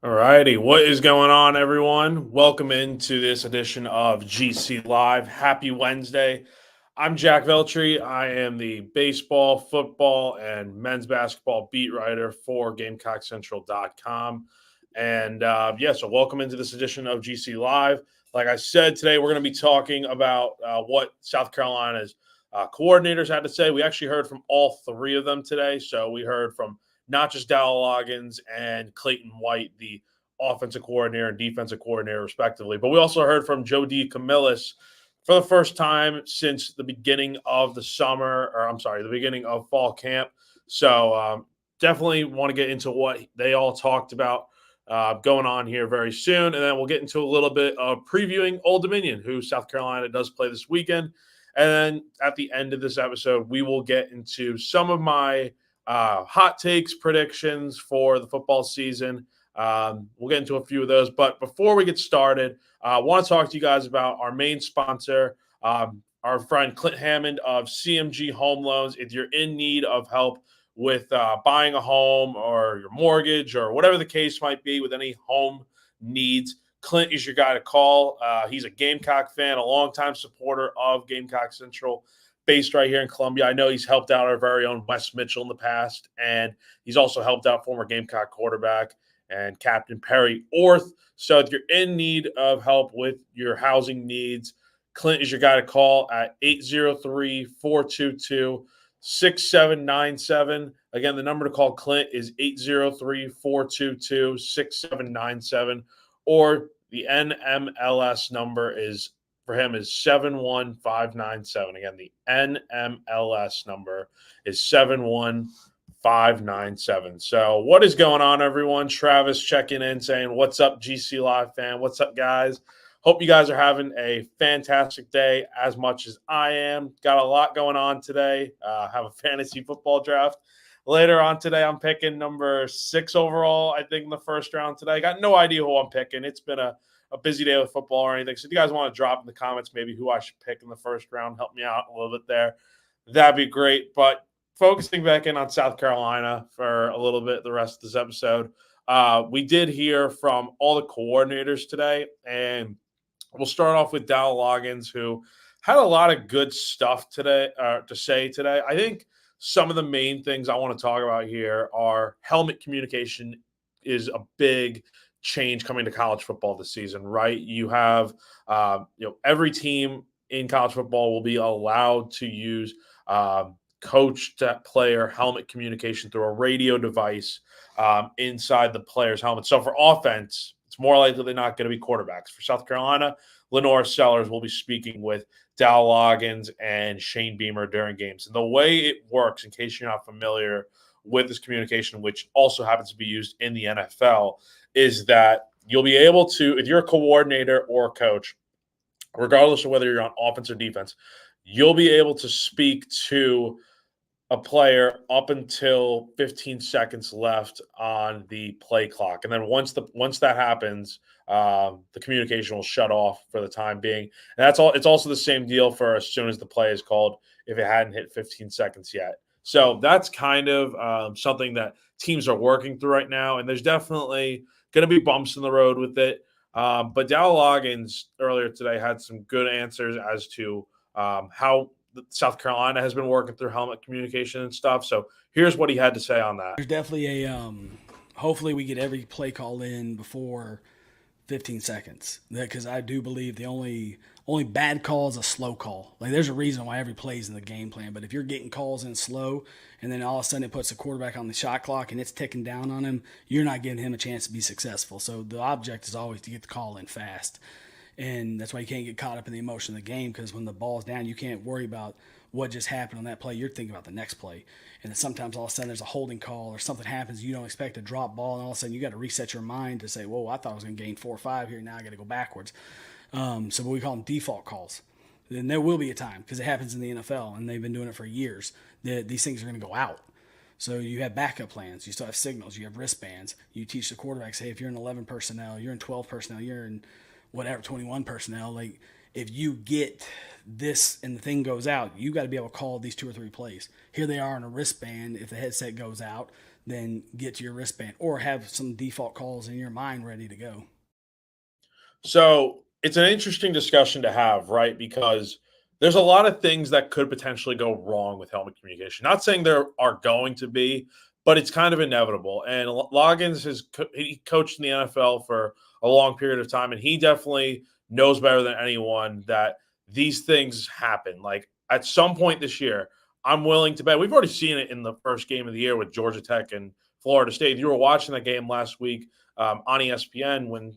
All righty, what is going on, everyone? Welcome into this edition of GC Live. Happy Wednesday. I'm Jack Veltri. I am the baseball, football, and men's basketball beat writer for GamecockCentral.com. So welcome into this edition of GC Live. Like I said, today we're going to be talking about what South Carolina's coordinators had to say. We actually heard from all three of them today. So we heard from not just Dowell Loggins and Clayton White, the offensive coordinator and defensive coordinator, respectively, but we also heard from Joe D. Camillus for the first time since the beginning of the beginning of fall camp. So definitely want to get into what they all talked about going on here very soon. And then we'll get into a little bit of previewing Old Dominion, who South Carolina does play this weekend. And then at the end of this episode, we will get into some of my hot takes, predictions for the football season. We'll get into a few of those. But before we get started, I want to talk to you guys about our main sponsor, our friend Clint Hammond of CMG Home Loans. If you're in need of help with buying a home or your mortgage or whatever the case might be with any home needs, Clint is your guy to call. He's a Gamecock fan, a longtime supporter of Gamecock Central, based right here in Columbia. I know he's helped out our very own Wes Mitchell in the past, and he's also helped out former Gamecock quarterback and Captain Perry Orth. So if you're in need of help with your housing needs, Clint is your guy to call at 803-422-6797. Again, the number to call Clint is 803-422-6797, or the NMLS number is for him is 71597. Again, the NMLS number is 71597. So, what is going on, everyone? Travis checking in saying, "What's up, GC Live fan? What's up, guys? Hope you guys are having a fantastic day as much as I am. Got a lot going on today. Have a fantasy football draft later on today. I'm picking number 6 overall, I think, in the first round today. I got no idea who I'm picking. It's been a busy day with football or anything. So if you guys want to drop in the comments maybe who I should pick in the first round, help me out a little bit there. That'd be great. But focusing back in on South Carolina for a little bit the rest of this episode, we did hear from all the coordinators today, and we'll start off with Dowell Loggins, who had a lot of good stuff today to say today. I think some of the main things I want to talk about here are helmet communication is a big change coming to college football this season, right? You have, every team in college football will be allowed to use coach to player helmet communication through a radio device inside the player's helmet. So for offense, it's more likely than not going to be quarterbacks. For South Carolina, Lenore Sellers will be speaking with Dowell Loggins and Shane Beamer during games. And the way it works, in case you're not familiar with this communication, which also happens to be used in the NFL, is that you'll be able to, if you're a coordinator or a coach, regardless of whether you're on offense or defense, you'll be able to speak to a player up until 15 seconds left on the play clock, and then once that happens, the communication will shut off for the time being. And that's all. It's also the same deal for as soon as the play is called, if it hadn't hit 15 seconds yet. So that's kind of something that teams are working through right now, and there's definitely going to be bumps in the road with it. But Dowell Loggins earlier today had some good answers as to how South Carolina has been working through helmet communication and stuff. So here's what he had to say on that. There's definitely hopefully we get every play call in before 15 seconds, because I do believe the only bad call is a slow call. Like, there's a reason why every play is in the game plan, but if you're getting calls in slow and then all of a sudden it puts the quarterback on the shot clock and it's ticking down on him, you're not giving him a chance to be successful. So the object is always to get the call in fast. And that's why you can't get caught up in the emotion of the game, because when the ball's down, you can't worry about what just happened on that play. You're thinking about the next play. And then sometimes all of a sudden there's a holding call or something happens. You don't expect a drop ball, and all of a sudden you got to reset your mind to say, whoa, I thought I was going to gain 4 or 5 here. Now I got to go backwards. So we call them default calls. Then there will be a time, because it happens in the NFL, and they've been doing it for years, that these things are going to go out. So you have backup plans. You still have signals. You have wristbands. You teach the quarterbacks, hey, if you're in 11 personnel, you're in 12 personnel, you're in whatever, 21 personnel, like, if you get this and the thing goes out, you got to be able to call these 2 or 3 plays. Here they are on a wristband. If the headset goes out, then get to your wristband or have some default calls in your mind ready to go. So it's an interesting discussion to have, right? Because there's a lot of things that could potentially go wrong with helmet communication. Not saying there are going to be, but it's kind of inevitable. And Loggins he coached in the NFL for a long period of time, and he definitely knows better than anyone that these things happen. Like at some point this year, I'm willing to bet we've already seen it in the first game of the year with Georgia Tech and Florida State. You were watching that game last week on ESPN when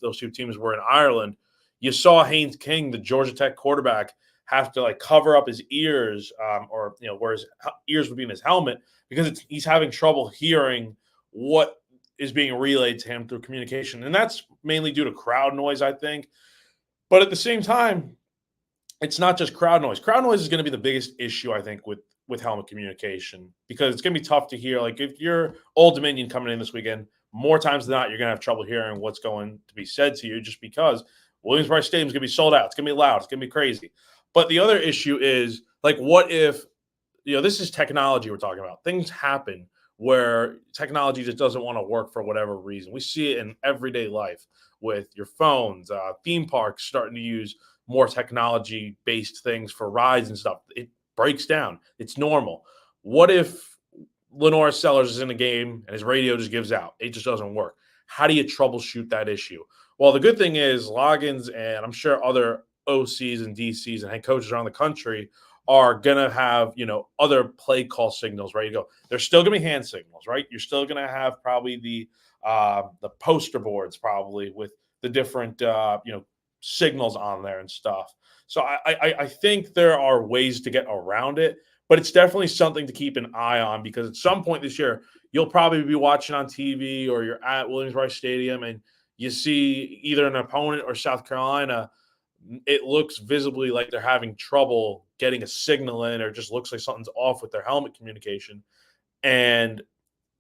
those two teams were in Ireland. You saw Haynes King, the Georgia Tech quarterback, have to like cover up his ears, or where his ears would be in his helmet because he's having trouble hearing what is being relayed to him through communication, and that's mainly due to crowd noise, I think. But at the same time, it's not just crowd noise. Crowd noise is going to be the biggest issue, I think, with helmet communication because it's going to be tough to hear. Like if you're Old Dominion coming in this weekend, more times than not, you're going to have trouble hearing what's going to be said to you just because Williams-Brice Stadium is going to be sold out. It's going to be loud. It's going to be crazy. But the other issue is, like, what if, this is technology we're talking about. Things happen where technology just doesn't want to work for whatever reason. We see it in everyday life with your phones, theme parks starting to use more technology-based things for rides and stuff. It breaks down. It's normal. What if Lenore Sellers is in a game and his radio just gives out? It just doesn't work. How do you troubleshoot that issue? Well, the good thing is Loggins and I'm sure other OCs and DCs and head coaches around the country are going to have, other play call signals ready to go. There's still going to be hand signals, right? You're still going to have probably the poster boards probably with the different, signals on there and stuff. So I think there are ways to get around it, but it's definitely something to keep an eye on because at some point this year, you'll probably be watching on TV or you're at Williams-Brice Stadium and you see either an opponent or South Carolina. It looks visibly like they're having trouble getting a signal in or just looks like something's off with their helmet communication. And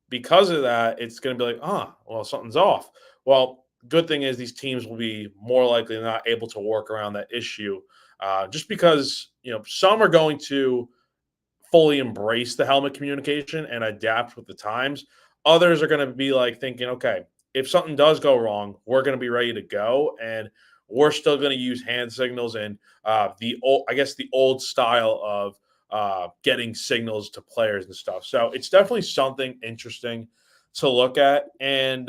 because of that, it's going to be like, well, something's off. Well, good thing is these teams will be more likely than not able to work around that issue just because, some are going to fully embrace the helmet communication and adapt with the times. Others are going to be like thinking, okay, if something does go wrong, we're going to be ready to go. And we're still going to use hand signals and the old style of getting signals to players and stuff. So it's definitely something interesting to look at. And,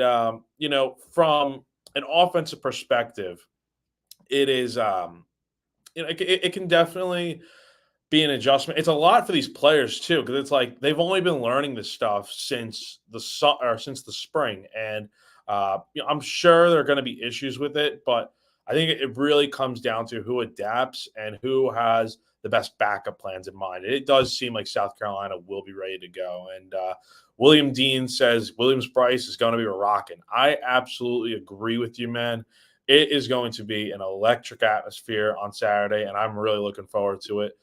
from an offensive perspective, it is, it can definitely be an adjustment. It's a lot for these players too, because it's like they've only been learning this stuff since the spring. And, I'm sure there are going to be issues with it, but I think it really comes down to who adapts and who has the best backup plans in mind. It does seem like South Carolina will be ready to go. And William Dean says Williams-Brice is going to be rocking. I absolutely agree with you, man. It is going to be an electric atmosphere on Saturday, and I'm really looking forward to it.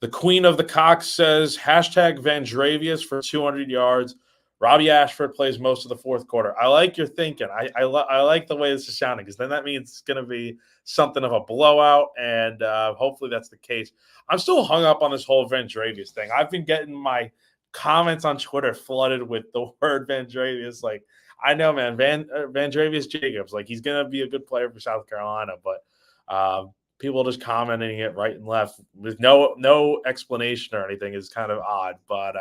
The Queen of the Cox says, hashtag Vandrevius for 200 yards. Robbie Ashford plays most of the fourth quarter. I like your thinking. I like the way this is sounding because then that means it's going to be something of a blowout, and hopefully that's the case. I'm still hung up on this whole Vandrevius thing. I've been getting my comments on Twitter flooded with the word Vandrevius. Like, I know, man, Vandrevius Jacobs, like he's going to be a good player for South Carolina, but people just commenting it right and left with no explanation or anything is kind of odd, but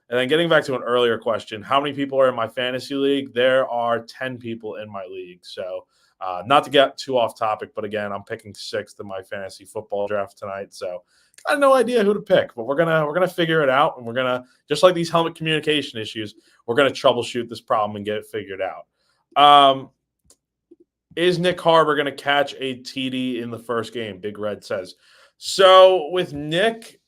and then getting back to an earlier question, how many people are in my fantasy league? There are 10 people in my league. So not to get too off topic, but again, I'm picking sixth in my fantasy football draft tonight. So I have no idea who to pick, but we're gonna figure it out, and we're gonna, just like these helmet communication issues, we're gonna troubleshoot this problem and get it figured out. Is Nick Harbor gonna catch a TD in the first game? Big Red says. So with Nick,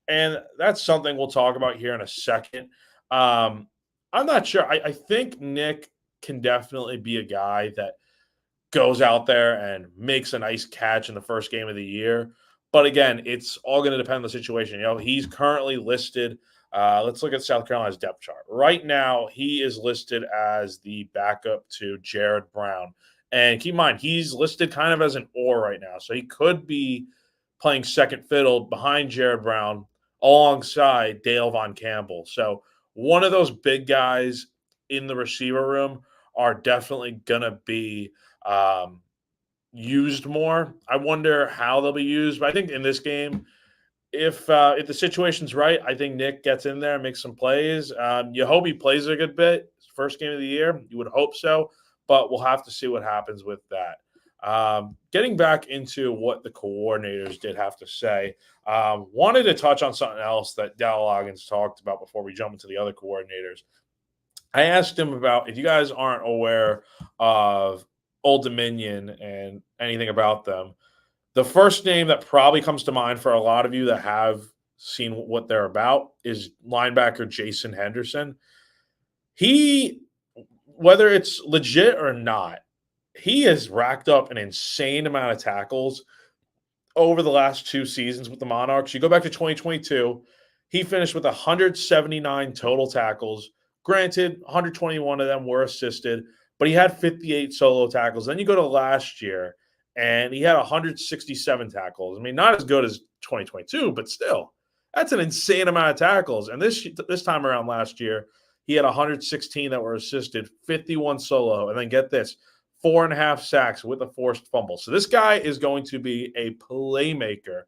and that's something we'll talk about here in a second. I'm not sure. I think Nick can definitely be a guy that goes out there and makes a nice catch in the first game of the year. But again, it's all going to depend on the situation. He's currently listed. Let's look at South Carolina's depth chart. Right now, he is listed as the backup to Jared Brown. And keep in mind, he's listed kind of as an or right now. So he could be playing second fiddle behind Jared Brown alongside Dale Von Campbell. So one of those big guys in the receiver room are definitely going to be used more. I wonder how they'll be used. But I think in this game, if the situation's right, I think Nick gets in there and makes some plays. You hope he plays a good bit. First game of the year, you would hope so, but we'll have to see what happens with that. Getting back into what the coordinators did have to say, wanted to touch on something else that Dal Loggins talked about before we jump into the other coordinators. I asked him about, if you guys aren't aware of Old Dominion and anything about them, the first name that probably comes to mind for a lot of you that have seen what they're about is linebacker Jason Henderson. He, whether it's legit or not, he has racked up an insane amount of tackles over the last 2 seasons with the Monarchs. You go back to 2022, he finished with 179 total tackles. Granted, 121 of them were assisted, but he had 58 solo tackles. Then you go to last year, and he had 167 tackles. I mean, not as good as 2022, but still, that's an insane amount of tackles. And this time around last year, he had 116 that were assisted, 51 solo, and then get this, 4.5 sacks with a forced fumble. So this guy is going to be a playmaker,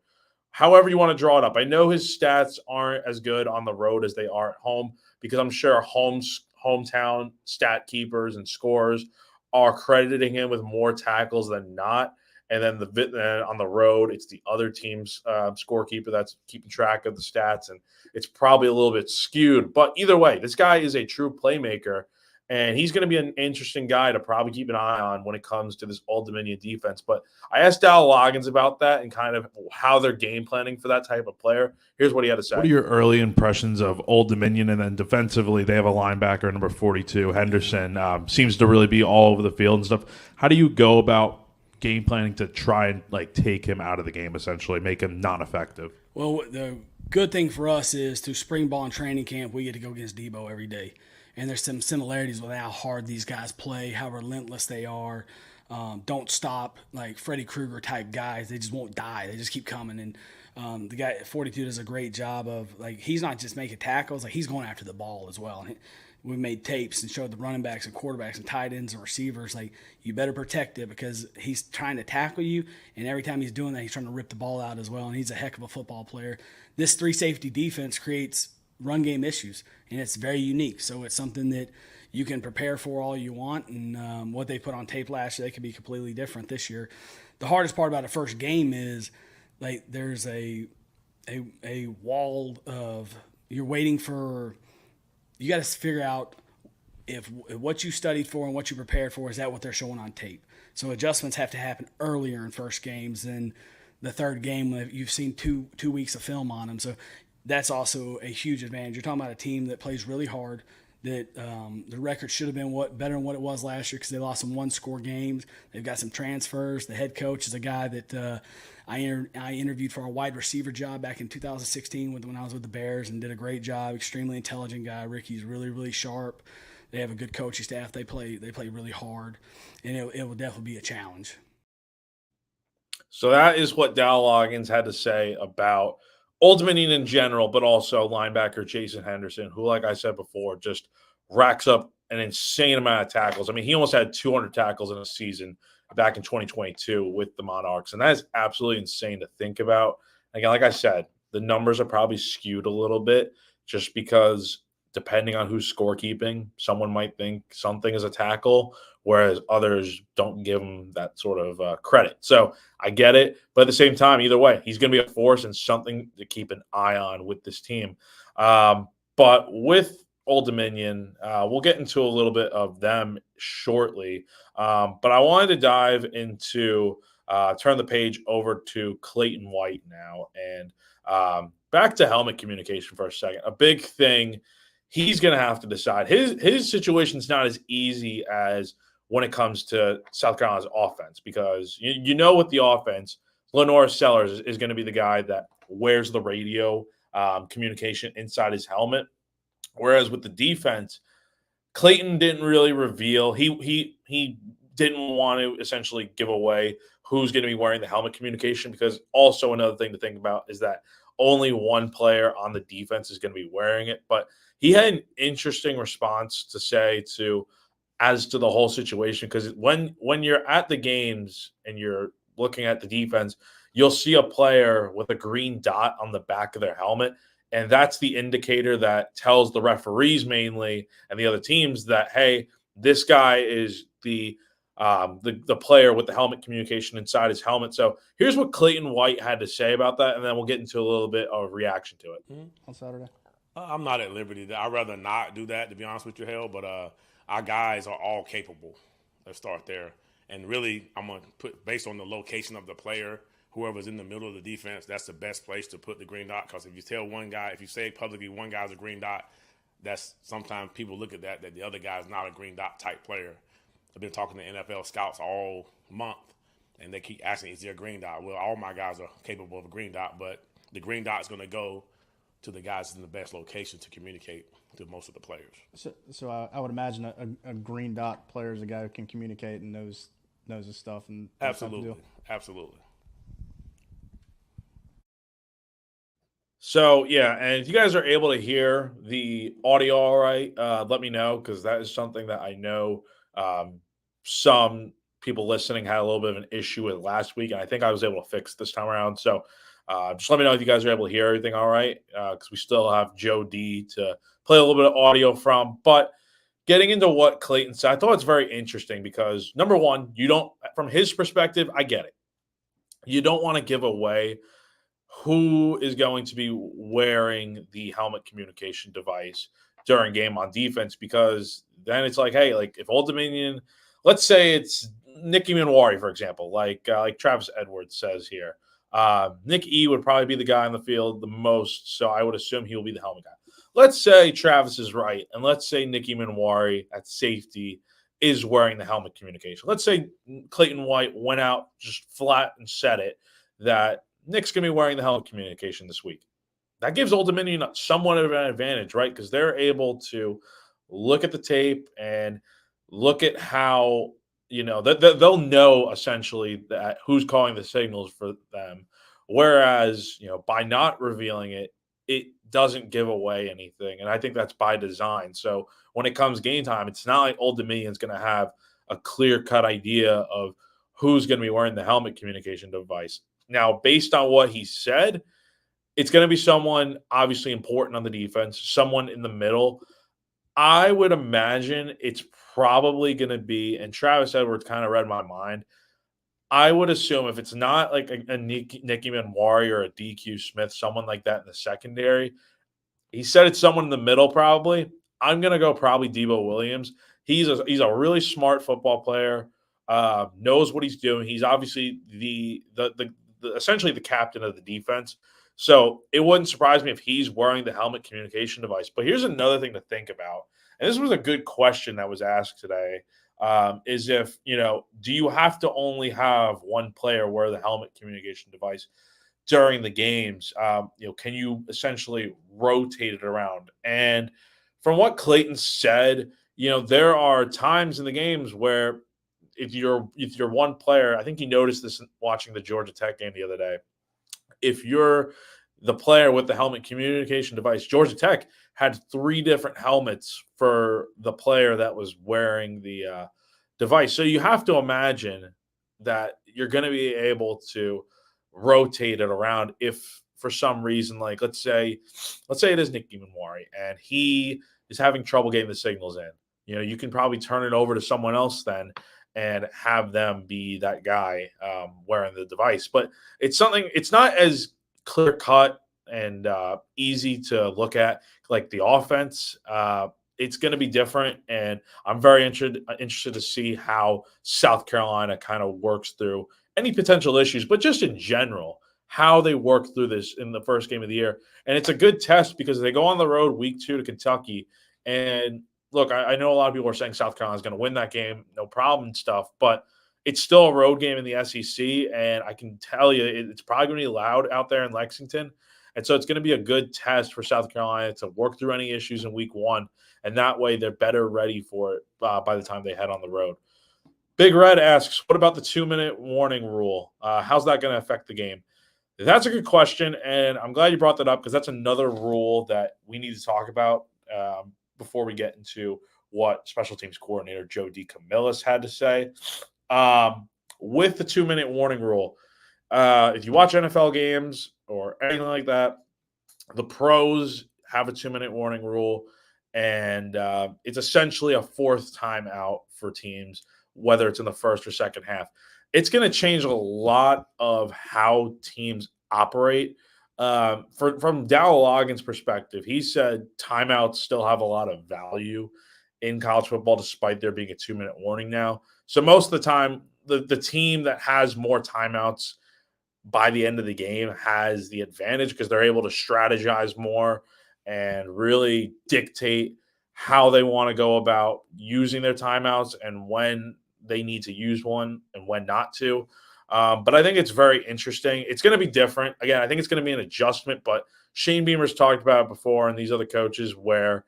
however you want to draw it up. I know his stats aren't as good on the road as they are at home, because I'm sure hometown stat keepers and scorers are crediting him with more tackles than not. And then on the road, it's the other team's scorekeeper that's keeping track of the stats, and it's probably a little bit skewed. But either way, this guy is a true playmaker, and he's going to be an interesting guy to probably keep an eye on when it comes to this Old Dominion defense. But I asked Dal Loggins about that and kind of how they're game planning for that type of player. Here's what he had to say. What are your early impressions of Old Dominion? And then defensively, they have a linebacker, number 42, Henderson, seems to really be all over the field and stuff. How do you go about game planning to try and take him out of the game, essentially, make him non-effective? Well, the good thing for us is through spring ball and training camp, we get to go against Debo every day. And there's some similarities with how hard these guys play, how relentless they are. Don't stop, like Freddy Krueger type guys. They just won't die. They just keep coming. And the guy at 42 does a great job of, he's not just making tackles, he's going after the ball as well. And we made tapes and showed the running backs and quarterbacks and tight ends and receivers, you better protect it, because he's trying to tackle you, and every time he's doing that, he's trying to rip the ball out as well, and he's a heck of a football player. This 3-safety defense creates run game issues, and it's very unique. So it's something that you can prepare for all you want, and what they put on tape last year, they could be completely different this year. The hardest part about a first game is there's a wall of, you're waiting for, you got to figure out if what you studied for and what you prepared for, is that what they're showing on tape. So adjustments have to happen earlier in first games than the third game when you've seen two weeks of film on them. So that's also a huge advantage. You're talking about a team that plays really hard, that the record should have been better than what it was last year, because they lost some one-score games. They've got some transfers. The head coach is a guy that I interviewed for a wide receiver job back in 2016 when I was with the Bears, and did a great job. Extremely intelligent guy. Ricky's really, really sharp. They have a good coaching staff. They play really hard, and it will definitely be a challenge. So that is what Dal Loggins had to say about Old Dominion in general, but also linebacker Jason Henderson, who, like I said before, just racks up an insane amount of tackles. I mean, he almost had 200 tackles in a season back in 2022 with the Monarchs, and that is absolutely insane to think about. Again, like I said, the numbers are probably skewed a little bit just because depending on who's scorekeeping, someone might think something is a tackle, whereas others don't give him that sort of credit. So I get it. But at the same time, either way, he's going to be a force and something to keep an eye on with this team. But with Old Dominion, we'll get into a little bit of them shortly. But I wanted to dive into turn the page over to Clayton White now. And back to helmet communication for a second. A big thing he's going to have to decide. His situation's not as easy as when it comes to South Carolina's offense, because you know with the offense, Lenore Sellers is going to be the guy that wears the radio communication inside his helmet. Whereas with the defense, Clayton didn't really reveal. He didn't want to essentially give away who's going to be wearing the helmet communication, because also another thing to think about is that only one player on the defense is going to be wearing it. But he had an interesting response to say as to the whole situation, because when you're at the games and you're looking at the defense, you'll see a player with a green dot on the back of their helmet, and that's the indicator that tells the referees mainly and the other teams that, hey, this guy is the player with the helmet communication inside his helmet. So here's what Clayton White had to say about that, and then we'll get into a little bit of reaction to it. On Saturday. I'm not at liberty. I'd rather not do that, to be honest with you, Hell. But our guys are all capable. Let's start there. And really, I'm going to put, based on the location of the player, whoever's in the middle of the defense, that's the best place to put the green dot. Because if you tell one guy, if you say publicly one guy's a green dot, that's sometimes people look at that the other guy's not a green dot type player. I've been talking to NFL scouts all month, and they keep asking, is there a green dot? Well, all my guys are capable of a green dot, but the green dot is going to go to the guys in the best location to communicate to most of the players. So I would imagine a green dot player is a guy who can communicate and knows his stuff. And Absolutely. So, yeah, and if you guys are able to hear the audio all right, let me know, because that is something that I know some people listening had a little bit of an issue with last week, and I think I was able to fix this time around. So just let me know if you guys are able to hear everything all right, because we still have Joe D to play a little bit of audio from. But getting into what Clayton said, I thought it's very interesting because, number one, from his perspective, I get it. You don't want to give away who is going to be wearing the helmet communication device during game on defense, because then it's like, hey, like if Old Dominion, let's say it's Nicky Minwari, for example, like Travis Edwards says here. Nick E would probably be the guy on the field the most, so I would assume he'll be the helmet guy. Let's say Travis is right, and let's say Nicky Minwari at safety is wearing the helmet communication. Let's say Clayton White went out just flat and said it, that Nick's going to be wearing the helmet communication this week. That gives Old Dominion somewhat of an advantage, right? Because they're able to look at the tape and look at how, they'll know essentially that who's calling the signals for them. Whereas, by not revealing it, it doesn't give away anything. And I think that's by design. So when it comes game time, it's not like Old Dominion's going to have a clear-cut idea of who's going to be wearing the helmet communication device. Now, based on what he said, it's going to be someone obviously important on the defense, someone in the middle. I would imagine it's probably going to be, and Travis Edwards kind of read my mind, I would assume if it's not like a Nicky Minwari or a DQ Smith, someone like that in the secondary, he said it's someone in the middle probably. I'm going to go probably Debo Williams. He's a really smart football player, knows what he's doing. He's obviously the essentially the captain of the defense. So it wouldn't surprise me if he's wearing the helmet communication device. But here's another thing to think about. And this was a good question that was asked today, is if, do you have to only have one player wear the helmet communication device during the games? Can you essentially rotate it around? And from what Clayton said, there are times in the games where if you're one player, I think he noticed this watching the Georgia Tech game the other day. If you're the player with the helmet communication device, Georgia Tech had 3 different helmets for the player that was wearing the device. So you have to imagine that you're going to be able to rotate it around if for some reason, like let's say it is Nicky Minwari and he is having trouble getting the signals in. You can probably turn it over to someone else then and have them be that guy wearing the device. But it's not as clear cut and easy to look at like the offense. It's going to be different, and I'm very interested to see how South Carolina kind of works through any potential issues, but just in general, how they work through this in the first game of the year. And it's a good test because they go on the road week 2 to Kentucky, and look, I know a lot of people are saying South Carolina's going to win that game, no problem and stuff, but it's still a road game in the SEC, and I can tell you it's probably going to be loud out there in Lexington. And so it's going to be a good test for South Carolina to work through any issues in week 1, and that way they're better ready for it by the time they head on the road. Big Red asks, what about the 2-minute warning rule? How's that going to affect the game? That's a good question, and I'm glad you brought that up because that's another rule that we need to talk about before we get into what special teams coordinator Joe DeCamillis had to say. With the 2-minute warning rule, if you watch NFL games or anything like that, the pros have a 2-minute warning rule, and it's essentially a fourth timeout for teams, whether it's in the first or second half. It's going to change a lot of how teams operate. From Dow Loggins' perspective, he said timeouts still have a lot of value in college football, despite there being a 2-minute warning now. So most of the time, the team that has more timeouts by the end of the game has the advantage because they're able to strategize more and really dictate how they want to go about using their timeouts and when they need to use one and when not to. But I think it's very interesting. It's going to be different. Again, I think it's going to be an adjustment, but Shane Beamer's talked about it before and these other coaches where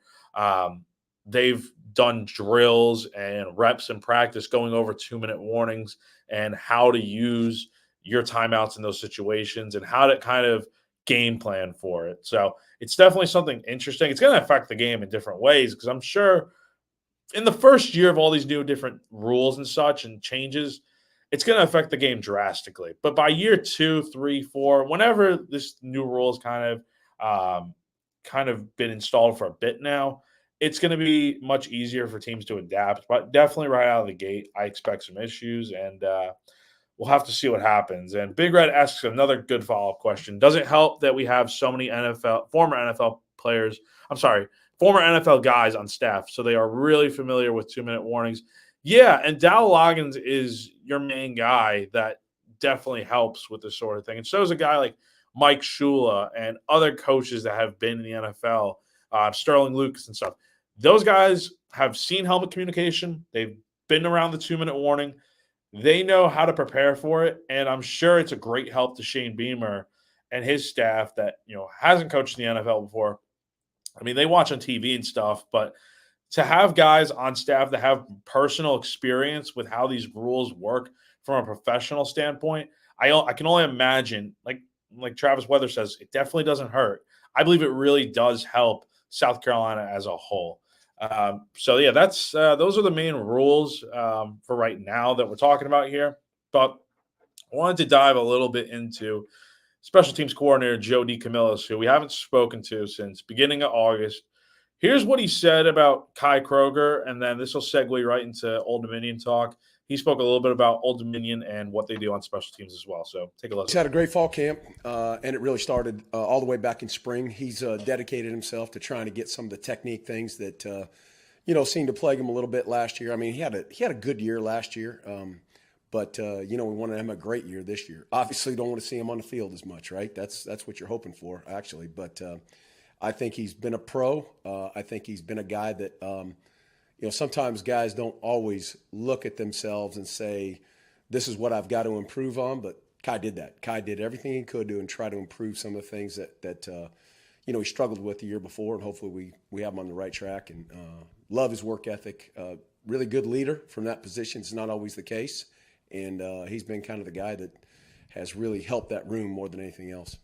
they've done drills and reps in practice going over 2-minute warnings and how to use your timeouts in those situations and how to kind of game plan for it. So it's definitely something interesting. It's going to affect the game in different ways because I'm sure in the first year of all these new different rules and such and changes, it's going to affect the game drastically. But by year 2, 3, 4, whenever this new rule is kind of been installed for a bit now, it's going to be much easier for teams to adapt. But definitely right out of the gate, I expect some issues, and we'll have to see what happens. And Big Red asks another good follow-up question. Does it help that we have so many former NFL guys on staff, so they are really familiar with 2-minute warnings? Yeah, and Dow Loggins is your main guy that definitely helps with this sort of thing. And so is a guy like Mike Shula and other coaches that have been in the NFL, Sterling Lucas and stuff. Those guys have seen helmet communication. They've been around the 2-minute warning. They know how to prepare for it, and I'm sure it's a great help to Shane Beamer and his staff that hasn't coached in the NFL before. I mean, they watch on TV and stuff, but to have guys on staff that have personal experience with how these rules work from a professional standpoint, I can only imagine, like Travis Weather says, it definitely doesn't hurt. I believe it really does help South Carolina as a whole. So yeah, that's those are the main rules for right now that we're talking about here. But I wanted to dive a little bit into special teams coordinator Joe DeCamillis, who we haven't spoken to since beginning of August. Here's what he said about Kai Kroger, and then this will segue right into Old Dominion talk. He spoke a little bit about Old Dominion and what they do on special teams as well. So take a listen. He's had a great fall camp, and it really started all the way back in spring. He's dedicated himself to trying to get some of the technique things that seemed to plague him a little bit last year. I mean, he had a good year last year, but we wanted him a great year this year. Obviously, don't want to see him on the field as much, right? That's what you're hoping for, actually. But I think he's been a pro. I think he's been a guy that sometimes guys don't always look at themselves and say, this is what I've got to improve on. But Kai did that. Kai did everything he could do and try to improve some of the things that he struggled with the year before. And hopefully we have him on the right track. And love his work ethic. Really good leader from that position. It's not always the case. And he's been kind of the guy that has really helped that room more than anything else.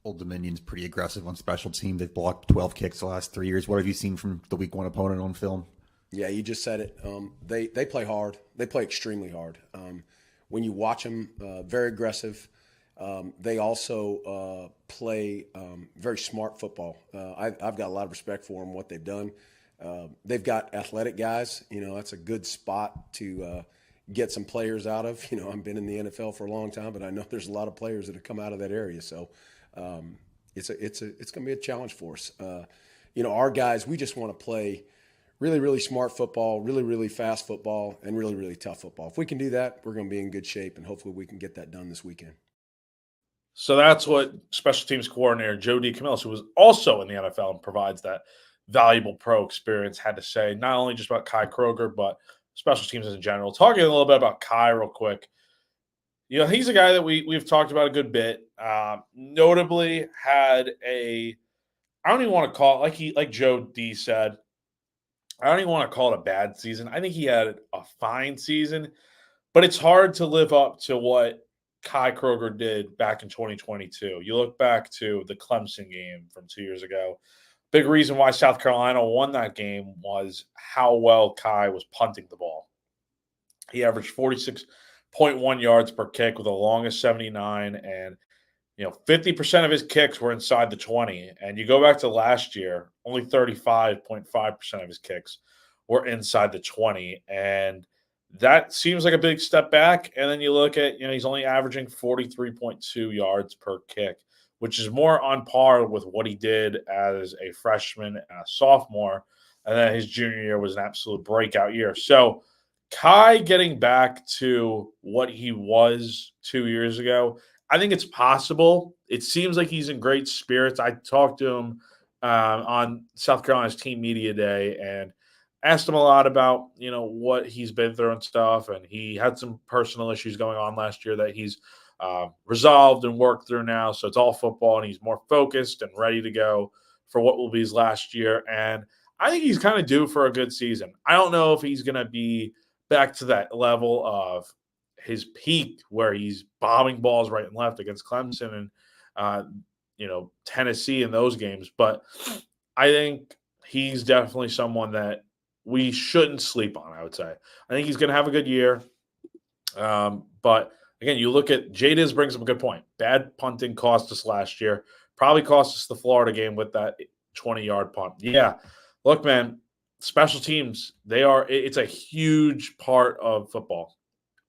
Old Dominion's pretty aggressive on special team. They've blocked 12 kicks the last 3 years. What have you seen from the week one opponent on film? Yeah, you just said it. They play hard. They play extremely hard. When you watch them, very aggressive. They also play very smart football. I've got a lot of respect for them, what they've done. They've got athletic guys. That's a good spot to get some players out of. I've been in the NFL for a long time, but I know there's a lot of players that have come out of that area. So it's going to be a challenge for us. Our guys, we just want to play really, really smart football, really, really fast football, and really, really tough football. If we can do that, we're going to be in good shape, and hopefully we can get that done this weekend. So that's what special teams coordinator Joe DeCamillis, who was also in the NFL and provides that valuable pro experience, had to say, not only just about Kai Kroger, but special teams in general. Talking a little bit about Kai real quick. He's a guy that we've talked about a good bit. Notably had I don't even want to call it, like Joe D said, I don't even want to call it a bad season. I think he had a fine season, but it's hard to live up to what Kai Kroger did back in 2022. You look back to the Clemson game from 2 years ago. Big reason why South Carolina won that game was how well Kai was punting the ball. He averaged 46.1 yards per kick with a longest 79, and 50% of his kicks were inside the 20. And you go back to last year, only 35.5% of his kicks were inside the 20. And that seems like a big step back. And then you look at, he's only averaging 43.2 yards per kick, which is more on par with what he did as a freshman and a sophomore. And then his junior year was an absolute breakout year. So Kai getting back to what he was 2 years ago, I think it's possible. It seems like he's in great spirits. I talked to him on South Carolina's team media day and asked him a lot about, what he's been through and stuff. And he had some personal issues going on last year that he's resolved and worked through now. So it's all football, and he's more focused and ready to go for what will be his last year. And I think he's kind of due for a good season. I don't know if he's going to be back to that level of his peak where he's bombing balls right and left against Clemson and Tennessee in those games. But I think he's definitely someone that we shouldn't sleep on, I would say. I think he's going to have a good year. But again, you look at Jadiz brings up a good point. Bad punting cost us last year. Probably cost us the Florida game with that 20-yard punt. Yeah. Look, man, special teams, it's a huge part of football.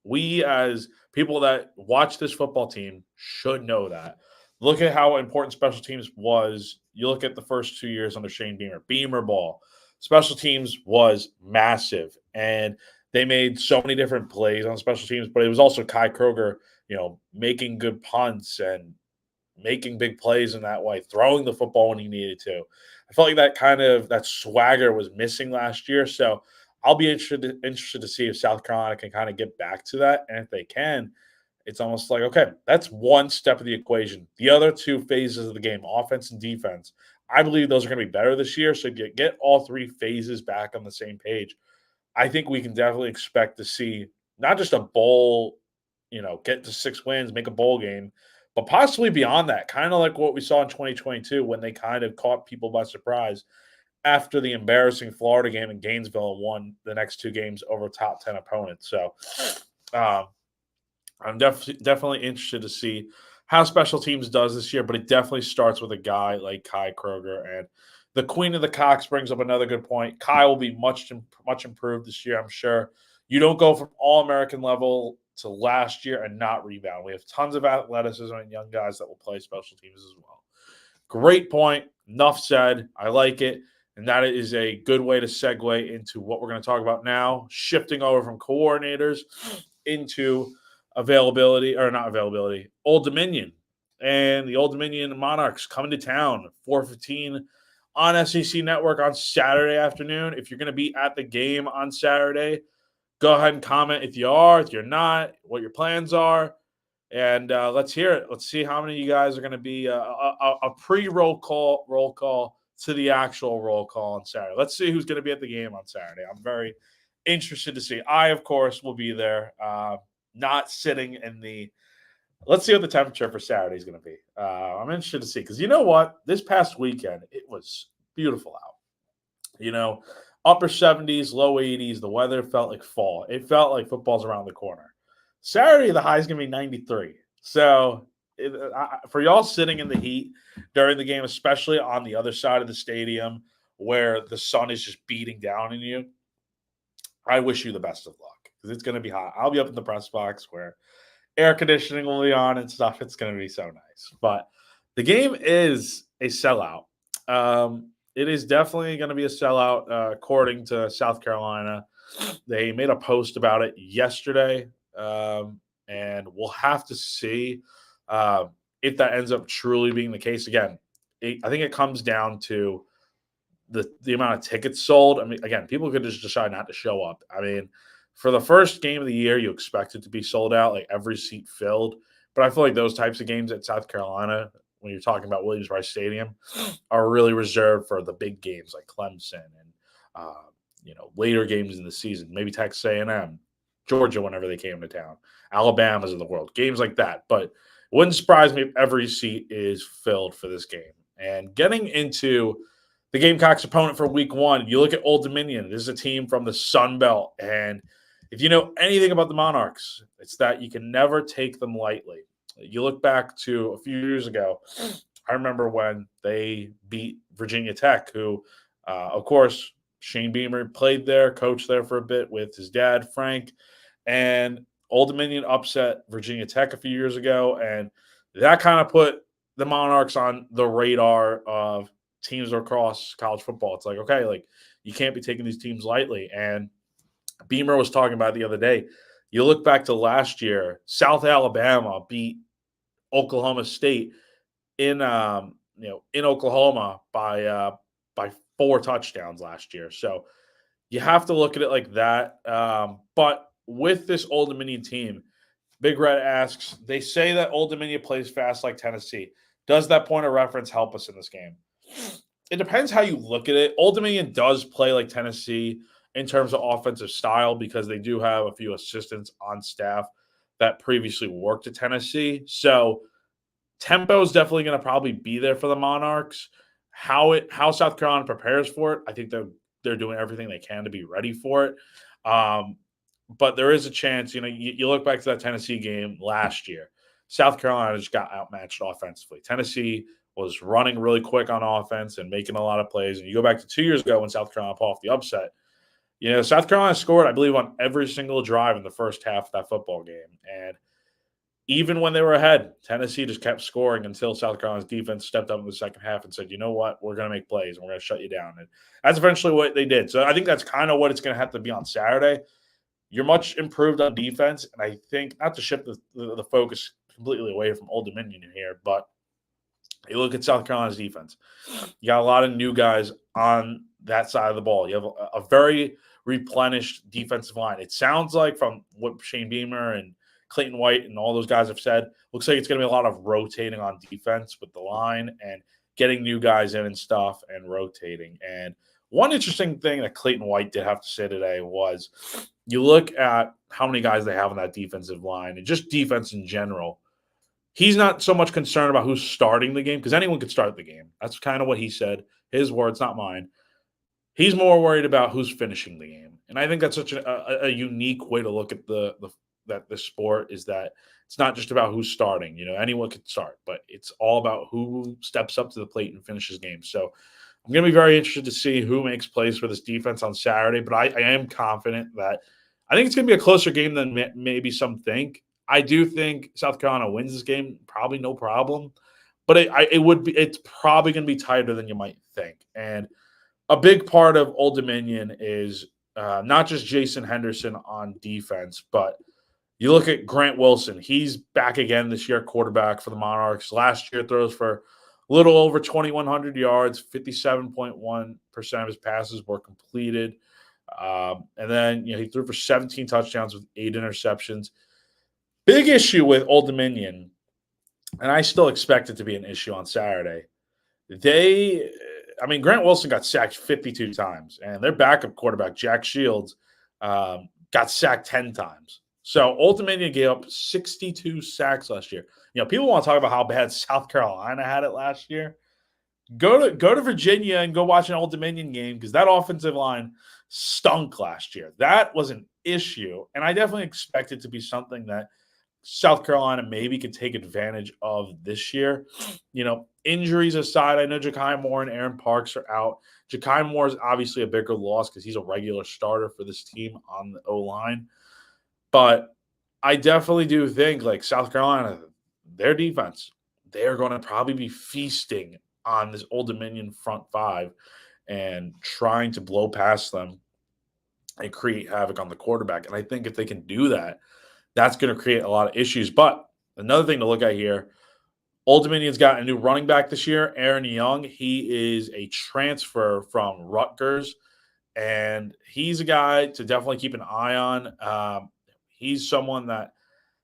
We as people that watch this football team should know that. Look at how important special teams was. You look at the first 2 years under Shane Beamer ball. Special teams was massive, and they made so many different plays on special teams, but it was also Kai Kroger, making good punts and making big plays in that way, throwing the football when he needed to. I felt like that swagger was missing last year. So I'll be interested to see if South Carolina can kind of get back to that. And if they can, it's almost like, okay, that's one step of the equation. The other two phases of the game, offense and defense, I believe those are going to be better this year. So get all three phases back on the same page. I think we can definitely expect to see not just a bowl, get to 6 wins, make a bowl game, but possibly beyond that, kind of like what we saw in 2022 when they kind of caught people by surprise after the embarrassing Florida game in Gainesville and won the next 2 games over top 10 opponents. So I'm definitely interested to see how special teams does this year, but it definitely starts with a guy like Kai Kroger. And the Queen of the Cocks brings up another good point. Kai will be much improved this year, I'm sure. You don't go from All-American level to last year and not rebound. We have tons of athleticism and young guys that will play special teams as well. Great point. Enough said. I like it. And that is a good way to segue into what we're going to talk about now, shifting over from coordinators into Old Dominion. And the Old Dominion Monarchs coming to town, 4:15 on SEC Network on Saturday afternoon. If you're going to be at the game on Saturday, go ahead and comment if you are, if you're not, what your plans are. And let's hear it. Let's see how many of you guys are going to be a pre-roll call to the actual roll call on Saturday. Let's see who's going to be at the game on Saturday. I'm very interested to see. I, of course, will be there, not sitting in the – let's see what the temperature for Saturday is going to be. I'm interested to see because you know what? This past weekend, it was beautiful out. Upper 70s, low 80s. The weather felt like fall. It felt like football's around the corner. Saturday, the high is going to be 93. So for y'all sitting in the heat during the game, especially on the other side of the stadium where the sun is just beating down on you, I wish you the best of luck because it's going to be hot. I'll be up in the press box where air conditioning will be on and stuff. It's going to be so nice. But the game is a sellout. It is definitely going to be a sellout, according to South Carolina. They made a post about it yesterday, and we'll have to see if that ends up truly being the case. Again, I think it comes down to the amount of tickets sold. I mean, again, people could just decide not to show up. I mean, for the first game of the year, you expect it to be sold out, like every seat filled. But I feel like those types of games at South Carolina, when you're talking about Williams-Brice Stadium, are really reserved for the big games like Clemson and later games in the season, maybe Texas A&M. Georgia whenever they came to town, Alabama's of the world, games like that. But it wouldn't surprise me if every seat is filled for this game. And getting into the Gamecocks' opponent for week 1, you look at Old Dominion. This is a team from the Sun Belt. And if you know anything about the Monarchs, it's that you can never take them lightly. You look back to a few years ago, I remember when they beat Virginia Tech, who, of course, Shane Beamer played there, coached there for a bit with his dad, Frank. And Old Dominion upset Virginia Tech a few years ago. And that kind of put the Monarchs on the radar of teams across college football. It's like, okay, like you can't be taking these teams lightly. And Beamer was talking about it the other day. You look back to last year, South Alabama beat Oklahoma State in in Oklahoma by 4 touchdowns last year. So you have to look at it like that. But with this Old Dominion team, Big Red asks, they say that Old Dominion plays fast like Tennessee. Does that point of reference help us in this game? It depends how you look at it. Old Dominion does play like Tennessee in terms of offensive style because they do have a few assistants on staff that previously worked at Tennessee. So tempo is definitely going to probably be there for the Monarchs. How South Carolina prepares for it, I think they're doing everything they can to be ready for it. But there is a chance, you look back to that Tennessee game last year. South Carolina just got outmatched offensively. Tennessee was running really quick on offense and making a lot of plays. And you go back to 2 years ago when South Carolina pulled off the upset. South Carolina scored, I believe, on every single drive in the first half of that football game. And even when they were ahead, Tennessee just kept scoring until South Carolina's defense stepped up in the second half and said, you know what, we're going to make plays and we're going to shut you down. And that's eventually what they did. So I think that's kind of what it's going to have to be on Saturday. You're much improved on defense, and I think not to shift the focus completely away from Old Dominion here, but you look at South Carolina's defense. You got a lot of new guys on that side of the ball. You have a very replenished defensive line. It sounds like from what Shane Beamer and Clayton White and all those guys have said, looks like it's going to be a lot of rotating on defense with the line and getting new guys in and stuff and rotating. And one interesting thing that Clayton White did have to say today was you look at how many guys they have on that defensive line and just defense in general. He's not so much concerned about who's starting the game because anyone could start the game. That's kind of what he said. His words, not mine. He's more worried about who's finishing the game. And I think that's such a unique way to look at the sport is that it's not just about who's starting. Anyone could start, but it's all about who steps up to the plate and finishes games. So I'm going to be very interested to see who makes plays for this defense on Saturday, but I am confident that I think it's going to be a closer game than maybe some think. I do think South Carolina wins this game, probably no problem, but it's probably going to be tighter than you might think. And a big part of Old Dominion is not just Jason Henderson on defense, but you look at Grant Wilson. He's back again this year, quarterback for the Monarchs. Last year, throws for a little over 2,100 yards, 57.1% of his passes were completed. And then he threw for 17 touchdowns with 8 interceptions. Big issue with Old Dominion, and I still expect it to be an issue on Saturday. Grant Wilson got sacked 52 times, and their backup quarterback, Jack Shields, got sacked 10 times. So Old Dominion gave up 62 sacks last year. People want to talk about how bad South Carolina had it last year. Go to Virginia and go watch an Old Dominion game because that offensive line stunk last year. That was an issue, and I definitely expect it to be something that South Carolina maybe could take advantage of this year. Injuries aside, I know Ja'Kai Moore and Aaron Parks are out. Ja'Kai Moore is obviously a bigger loss because he's a regular starter for this team on the O-line. But I definitely do think, like South Carolina, their defense, they're going to probably be feasting on this Old Dominion front five and trying to blow past them and create havoc on the quarterback. And I think if they can do that, that's going to create a lot of issues. But another thing to look at here, Old Dominion's got a new running back this year, Aaron Young. He is a transfer from Rutgers, and he's a guy to definitely keep an eye on. He's someone that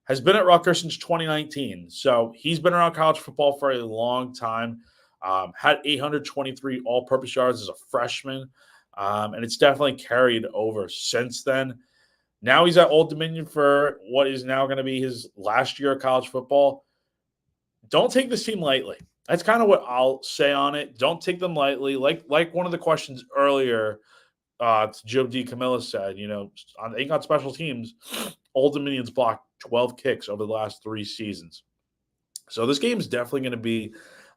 has been at Rutgers since 2019. So he's been around college football for a long time, had 823 all-purpose yards as a freshman, and it's definitely carried over since then. Now he's at Old Dominion for what is now going to be his last year of college football. Don't take this team lightly. That's kind of what I'll say on it. Don't take them lightly. Like one of the questions earlier, Joe D. Camilla said, I think on special teams, Old Dominion's blocked 12 kicks over the last 3 seasons. So this game is definitely going to be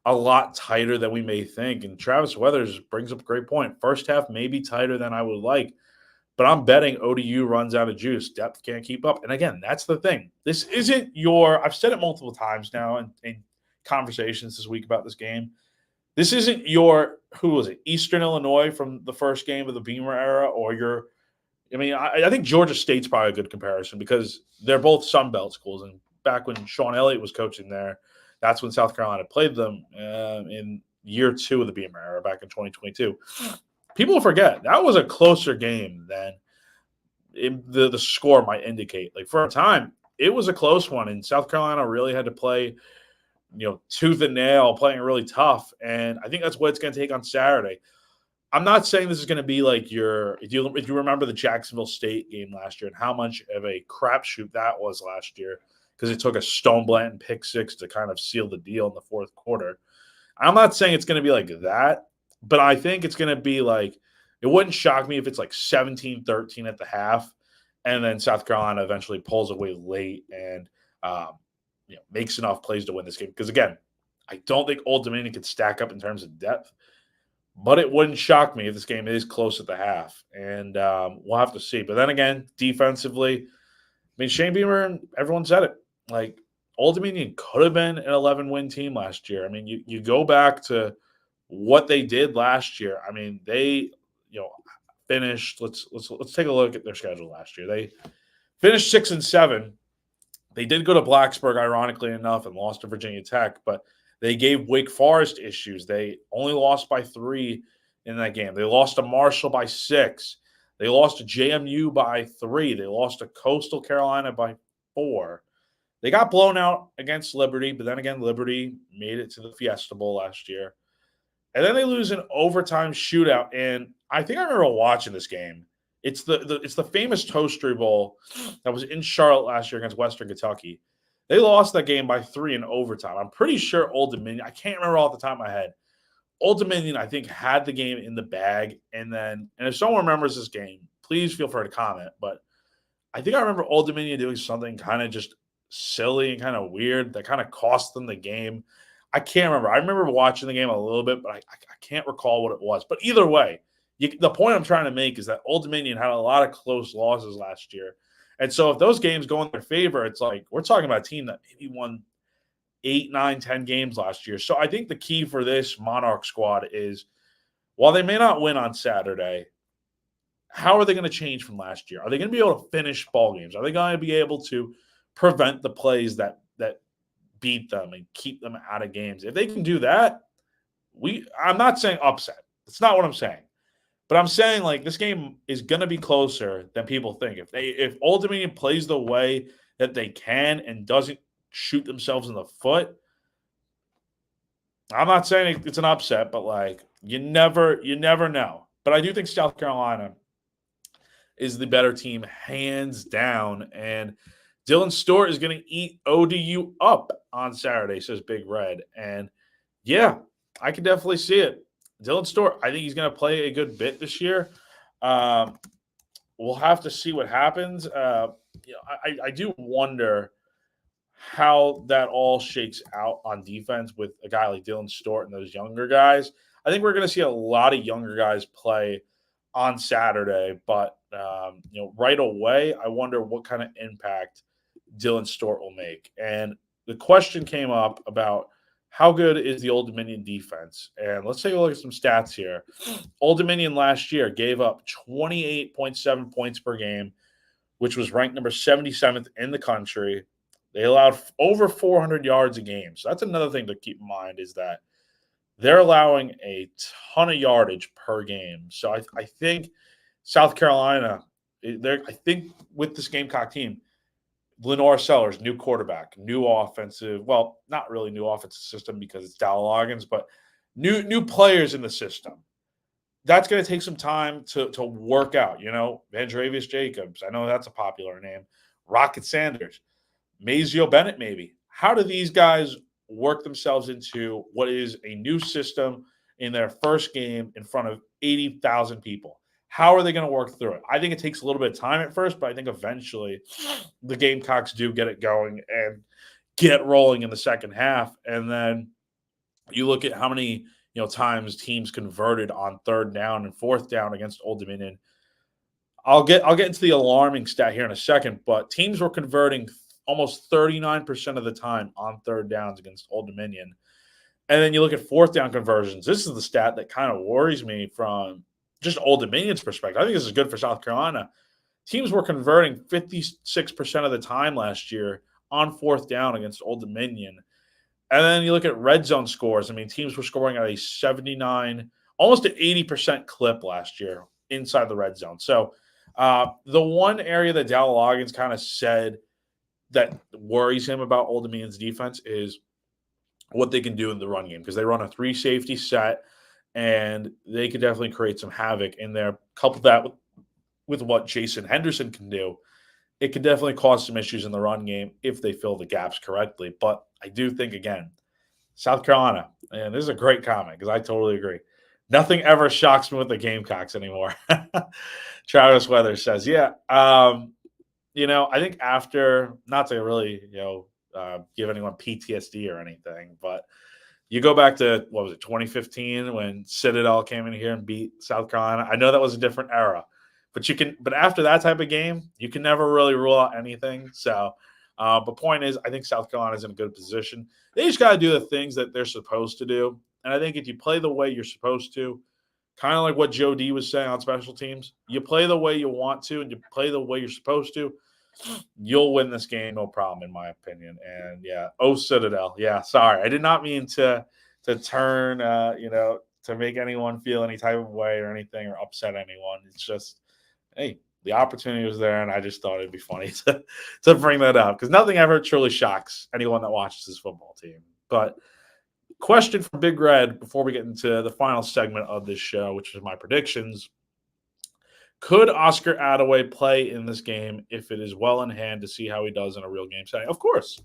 a lot tighter than we may think. And Travis Weathers brings up a great point. First half may be tighter than I would like, but I'm betting ODU runs out of juice. Depth can't keep up. And again, that's the thing. This isn't I've said it multiple times now in conversations this week about this game. This isn't who was it, Eastern Illinois from the first game of the Beamer era, or I think Georgia State's probably a good comparison because they're both Sun Belt schools. And back when Sean Elliott was coaching there, that's when South Carolina played them in year 2 of the Beamer era back in 2022. People forget that was a closer game than the score might indicate. Like for a time, it was a close one, and South Carolina really had to play, tooth and nail, playing really tough. And I think that's what it's going to take on Saturday. I'm not saying this is going to be like if you remember the Jacksonville State game last year and how much of a crapshoot that was last year because it took a Stone Blanton pick 6 to kind of seal the deal in the fourth quarter. I'm not saying it's going to be like that, but I think it's going to be like it wouldn't shock me if it's like 17-13 at the half, and then South Carolina eventually pulls away late and makes enough plays to win this game. Because again, I don't think Old Dominion could stack up in terms of depth. But it wouldn't shock me if this game is close at the half. And we'll have to see. But then again, defensively, Shane Beamer, everyone said it. Like, Old Dominion could have been an 11-win team last year. You go back to what they did last year. They, finished. Let's take a look at their schedule last year. They finished 6-7. They did go to Blacksburg, ironically enough, and lost to Virginia Tech. But they gave Wake Forest issues. They only lost by 3 in that game. They lost to Marshall by 6. They lost to JMU by 3. They lost to Coastal Carolina by 4. They got blown out against Liberty, but then again, Liberty made it to the Fiesta Bowl last year. And then they lose an overtime shootout. And I think I remember watching this game. It's the famous Toastery Bowl that was in Charlotte last year against Western Kentucky. They lost that game by 3 in overtime. I'm pretty sure Old Dominion, I can't remember off the top of my head. Old Dominion, I think, had the game in the bag. And if someone remembers this game, please feel free to comment. But I think I remember Old Dominion doing something kind of just silly and kind of weird that kind of cost them the game. I can't remember. I remember watching the game a little bit, but I can't recall what it was. But either way, the point I'm trying to make is that Old Dominion had a lot of close losses last year. And so if those games go in their favor, it's like we're talking about a team that maybe won 8, 9, 10 games last year. So I think the key for this Monarch squad is while they may not win on Saturday, how are they going to change from last year? Are they going to be able to finish ball games? Are they going to be able to prevent the plays that beat them and keep them out of games? If they can do that, I'm not saying upset. That's not what I'm saying. But I'm saying, like, this game is going to be closer than people think. If Old Dominion plays the way that they can and doesn't shoot themselves in the foot, I'm not saying it's an upset, but, like, you never know. But I do think South Carolina is the better team, hands down. And Dylan Stewart is going to eat ODU up on Saturday, says Big Red. And, yeah, I can definitely see it. Dylan Stewart, I think he's going to play a good bit this year. We'll have to see what happens. I do wonder how that all shakes out on defense with a guy like Dylan Stewart and those younger guys. I think we're going to see a lot of younger guys play on Saturday, but right away, I wonder what kind of impact Dylan Stewart will make. And the question came up about how good is the Old Dominion defense? And let's take a look at some stats here. Old Dominion last year gave up 28.7 points per game, which was ranked number 77th in the country. They allowed over 400 yards a game. So that's another thing to keep in mind is that they're allowing a ton of yardage per game. So I think South Carolina, I think with this Gamecock team, Lenore Sellers, new quarterback, new offensive, well, not really new offensive system because it's Dowell Loggins, but new players in the system. that's going to take some time to work out. Vandrevius Jacobs, I know that's a popular name. Rocket Sanders, Mazio Bennett, maybe. How do these guys work themselves into what is a new system in their first game in front of 80,000 people? How are they going to work through it? I think it takes a little bit of time at first, but I think eventually the Gamecocks do get it going and get rolling in the second half. And then you look at how many times teams converted on third down and fourth down against Old Dominion. I'll get into the alarming stat here in a second, but teams were converting almost 39% of the time on third downs against Old Dominion. And then you look at fourth down conversions. This is the stat that kind of worries me from just Old Dominion's perspective. I think this is good for South Carolina. Teams were converting 56% of the time last year on fourth down against Old Dominion. And then you look at red zone scores. I mean, teams were scoring at a 79, almost an 80% clip last year inside the red zone. So the one area that Dal Loggins kind of said that worries him about Old Dominion's defense is what they can do in the run game, because they run a 3 safety set and they could definitely create some havoc in there. Couple that with what Jason Henderson can do, it could definitely cause some issues in the run game if they fill the gaps correctly. But I do think, again, South Carolina, and this is a great comment because I totally agree. Nothing ever shocks me with the Gamecocks anymore. Travis Weathers says, yeah. I think after, not to really, give anyone PTSD or anything, but you go back to, 2015 when Citadel came in here and beat South Carolina. I know that was a different era, but after that type of game, you can never really rule out anything. So, but point is, I think South Carolina is in a good position. They just got to do the things that they're supposed to do. And I think if you play the way you're supposed to, kind of like what Joe D was saying on special teams, you play the way you want to and you play the way you're supposed to, you'll win this game, no problem, in my opinion. And yeah, Citadel. Yeah, sorry, I did not mean to turn, to make anyone feel any type of way or anything or upset anyone. It's just, hey, the opportunity was there, and I just thought it'd be funny to bring that up because nothing ever truly shocks anyone that watches this football team. But question for Big Red before we get into the final segment of this show, which is my predictions. Could Oscar Attaway play in this game if it is well in hand to see how he does in a real game setting? Of course.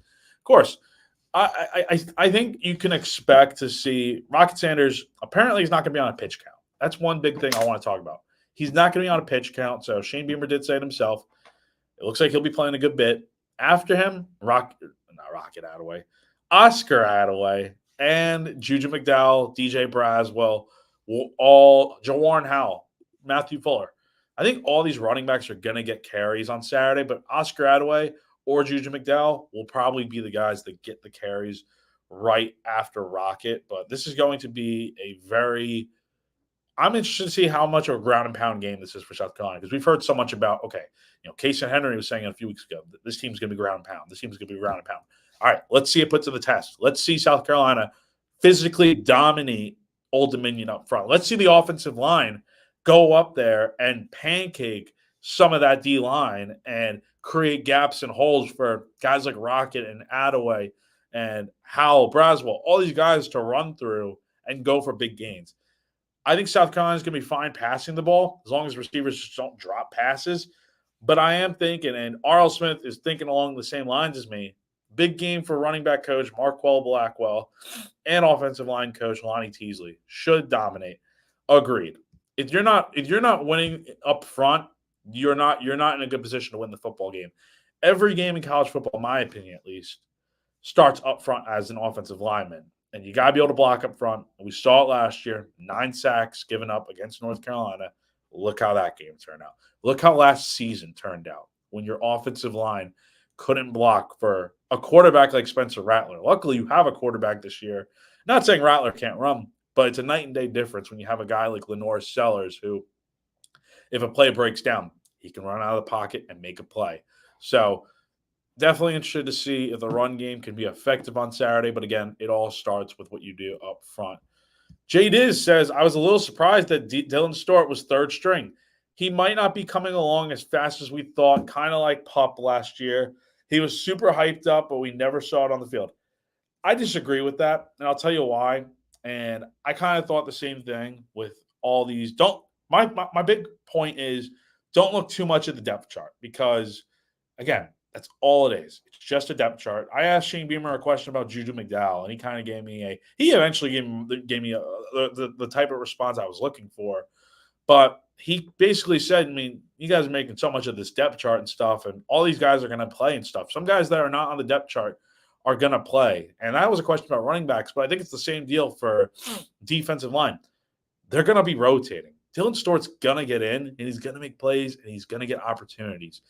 I think you can expect to see Rocket Sanders. Apparently, he's not going to be on a pitch count. That's one big thing I want to talk about. He's not going to be on a pitch count. So Shane Beamer did say it himself. It looks like he'll be playing a good bit. After him, Oscar Attaway, and Juju McDowell, DJ Braswell, Jawarn Howell, Matthew Fuller. I think all these running backs are going to get carries on Saturday, but Oscar Attaway or Juju McDowell will probably be the guys that get the carries right after Rocket. But this is going to be I'm interested to see how much of a ground and pound game this is for South Carolina, because we've heard so much about, Casey Henry was saying it a few weeks ago, this team's going to be ground and pound. This team's going to be ground and pound. All right, let's see it put to the test. Let's see South Carolina physically dominate Old Dominion up front. Let's see the offensive line go up there and pancake some of that D-line and create gaps and holes for guys like Rocket and Attaway and Howell, Braswell, all these guys to run through and go for big gains. I think South Carolina is going to be fine passing the ball as long as receivers just don't drop passes. But I am thinking, and R.L. Smith is thinking along the same lines as me, big game for running back coach Marquell Blackwell and offensive line coach Lonnie Teasley. Should dominate. Agreed. If you're not winning up front, you're not in a good position to win the football game. Every game in college football, in my opinion at least, starts up front as an offensive lineman. And you got to be able to block up front. We saw it last year, 9 sacks given up against North Carolina. Look how that game turned out. Look how last season turned out when your offensive line couldn't block for a quarterback like Spencer Rattler. Luckily, you have a quarterback this year. Not saying Rattler can't run, but it's a night and day difference when you have a guy like Lenore Sellers who, if a play breaks down, he can run out of the pocket and make a play. So definitely interested to see if the run game can be effective on Saturday. But again, it all starts with what you do up front. Jay Diz says, I was a little surprised that Dylan Stewart was third string. He might not be coming along as fast as we thought, kind of like Pup last year. He was super hyped up, but we never saw it on the field. I disagree with that, and I'll tell you why. And I kind of thought the same thing with all these. My big point is don't look too much at the depth chart because, again, that's all it is. It's just a depth chart. I asked Shane Beamer a question about Juju McDowell, and he kind of gave me he eventually gave me the type of response I was looking for. But he basically said, I mean, you guys are making so much of this depth chart and stuff, and all these guys are going to play and stuff. Some guys that are not on the depth chart are going to play. And that was a question about running backs, but I think it's the same deal for defensive line. They're going to be rotating. Dylan Stort's going to get in, and he's going to make plays, and he's going to get opportunities.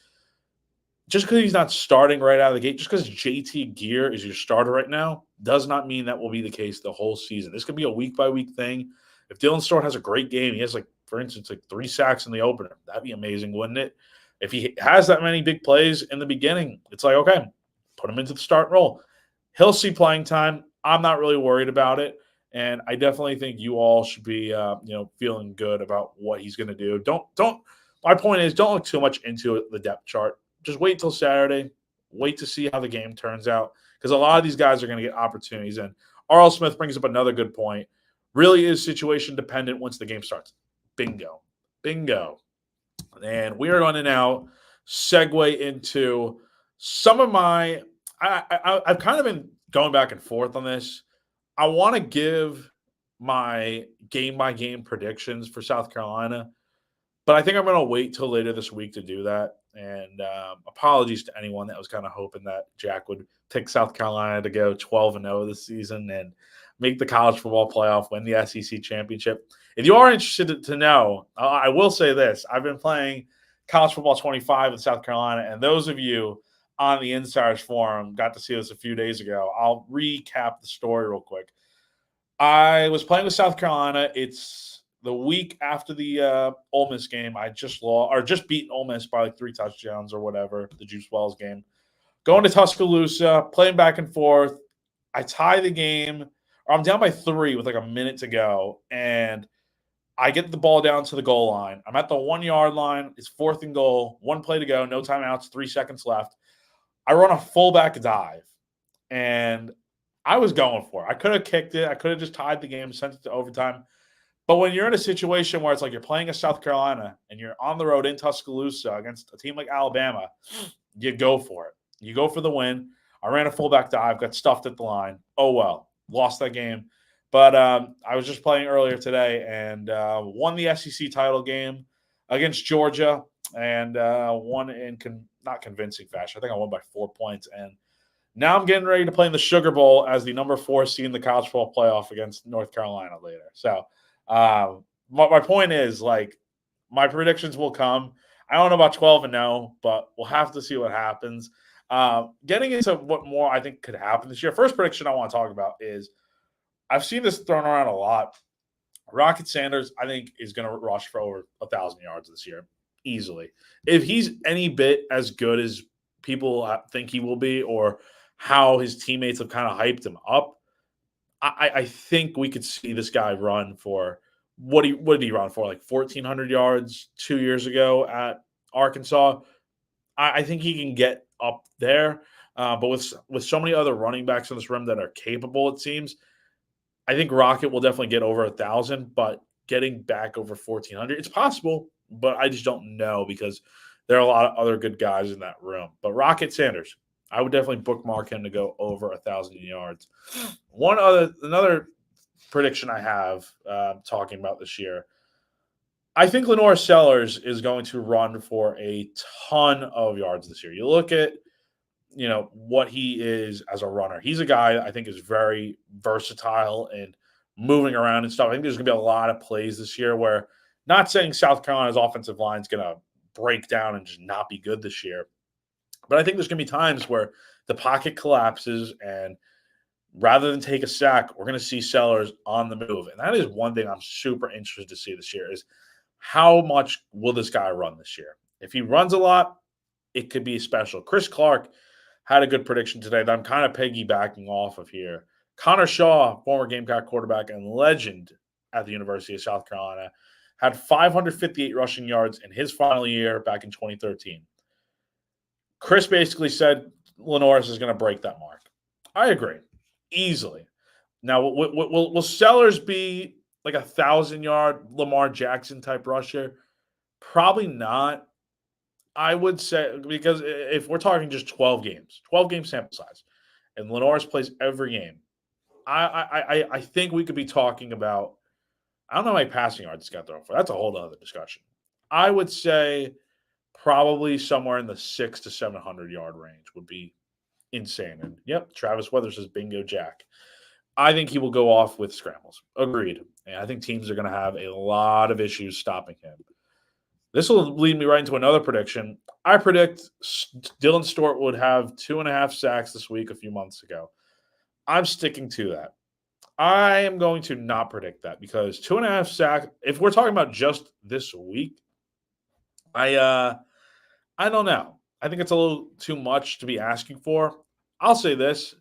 Just because he's not starting right out of the gate, just because JT Gear is your starter right now, does not mean that will be the case the whole season. This could be a week-by-week thing. If Dylan Stort has a great game, he has, for instance, 3 sacks in the opener. That'd be amazing, wouldn't it? If he has that many big plays in the beginning, it's like, okay, put him into the start role. He'll see playing time. I'm not really worried about it. And I definitely think you all should be, feeling good about what he's going to do. My point is, don't look too much into the depth chart. Just wait till Saturday. Wait to see how the game turns out because a lot of these guys are going to get opportunities. And R.L. Smith brings up another good point. Really is situation dependent once the game starts. Bingo. And we are going to now segue into some of my I've kind of been going back and forth on this. I want to give my game-by-game predictions for South Carolina, but I think I'm going to wait till later this week to do that. And apologies to anyone that was kind of hoping that Jack would pick South Carolina to go 12-0 this season and make the college football playoff, win the SEC championship. If you are interested to know, I will say this. I've been playing College Football 25 in South Carolina, and those of you on the Insiders Forum got to see this a few days ago. I'll recap the story real quick. I was playing with South Carolina. It's the week after the Ole Miss game. I just beat Ole Miss by 3 touchdowns or whatever, the Juice Wells game. Going to Tuscaloosa, playing back and forth. I tie the game, or I'm down by 3 with a minute to go, and I get the ball down to the goal line. I'm at the 1-yard line. It's 4th and goal, 1 play to go, no timeouts, 3 seconds left. I run a fullback dive, and I was going for it. I could have kicked it. I could have just tied the game, sent it to overtime. But when you're in a situation where it's like you're playing at South Carolina and you're on the road in Tuscaloosa against a team like Alabama, you go for it. You go for the win. I ran a fullback dive, got stuffed at the line. Oh, well, lost that game. But I was just playing earlier today and won the SEC title game against Georgia and won in not convincing fashion. I think I won by 4 points. And now I'm getting ready to play in the Sugar Bowl as the number 4 seed in the college football playoff against North Carolina later. So my point is, my predictions will come. I don't know about 12-0, but we'll have to see what happens. Getting into what more I think could happen this year. First prediction I want to talk about is I've seen this thrown around a lot. Rocket Sanders, I think, is going to rush for over 1,000 yards this year, easily. If he's any bit as good as people think he will be or how his teammates have kind of hyped him up, I think we could see this guy run for what did he run for? 1,400 yards 2 years ago at Arkansas. I think he can get up there, but with so many other running backs in this room that are capable, it seems, I think Rocket will definitely get over 1,000, but getting back over 1,400, it's possible, but I just don't know because there are a lot of other good guys in that room. But Rocket Sanders, I would definitely bookmark him to go over 1,000 yards. Another prediction I have talking about this year, I think Lenore Sellers is going to run for a ton of yards this year. You look at what he is as a runner. He's a guy that I think is very versatile and moving around and stuff. I think there's going to be a lot of plays this year where, not saying South Carolina's offensive line is going to break down and just not be good this year, but I think there's going to be times where the pocket collapses and rather than take a sack, we're going to see Sellers on the move. And that is one thing I'm super interested to see this year is how much will this guy run this year? If he runs a lot, it could be special. Chris Clark had a good prediction today that I'm kind of piggybacking off of here. Connor Shaw, former Gamecock quarterback and legend at the University of South Carolina, had 558 rushing yards in his final year back in 2013. Chris basically said Lenoris is going to break that mark. I agree. Easily. Now, will Sellers be like 1,000-yard Lamar Jackson type rusher? Probably not. I would say, because if we're talking just 12 games, 12-game sample size, and Lenore's plays every game, I think we could be talking about, I don't know how many passing yards he's got thrown for. That's a whole other discussion. I would say probably somewhere in the 600 to 700-yard range would be insane. And yep, Travis Weathers says bingo Jack. I think he will go off with scrambles. Agreed. And I think teams are going to have a lot of issues stopping him. This will lead me right into another prediction. I predict Dylan Stewart would have 2.5 sacks this week a few months ago. I'm sticking to that. I am going to not predict that because 2.5 sacks, if we're talking about just this week, I don't know. I think it's a little too much to be asking for. I'll say this.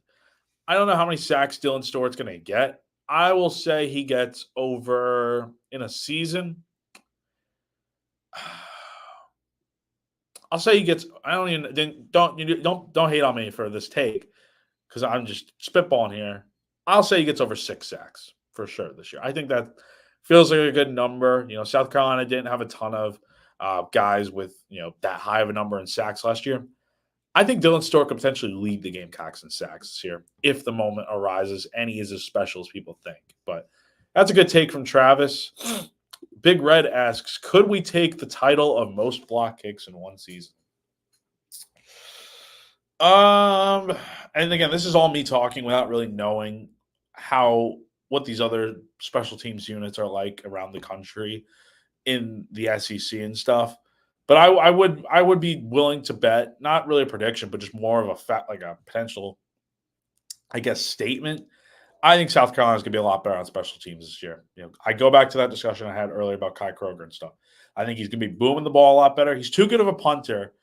I don't know how many sacks Dylan Stewart's going to get. I will say he gets over in a season. I'll say he gets. I don't even don't hate on me for this take because I'm just spitballing here. I'll say he gets over 6 sacks for sure this year. I think that feels like a good number. You know, South Carolina didn't have a ton of guys with that high of a number in sacks last year. I think Dylan Stewart could potentially lead the Gamecocks in sacks this year if the moment arises and he is as special as people think. But that's a good take from Travis. Big Red asks, could we take the title of most block kicks in one season? And again, this is all me talking without really knowing what these other special teams units are like around the country in the SEC and stuff. But I would be willing to bet, not really a prediction, but just more of a potential, I guess, statement. I think South Carolina is going to be a lot better on special teams this year. I go back to that discussion I had earlier about Kai Kroger and stuff. I think he's going to be booming the ball a lot better. He's too good of a punter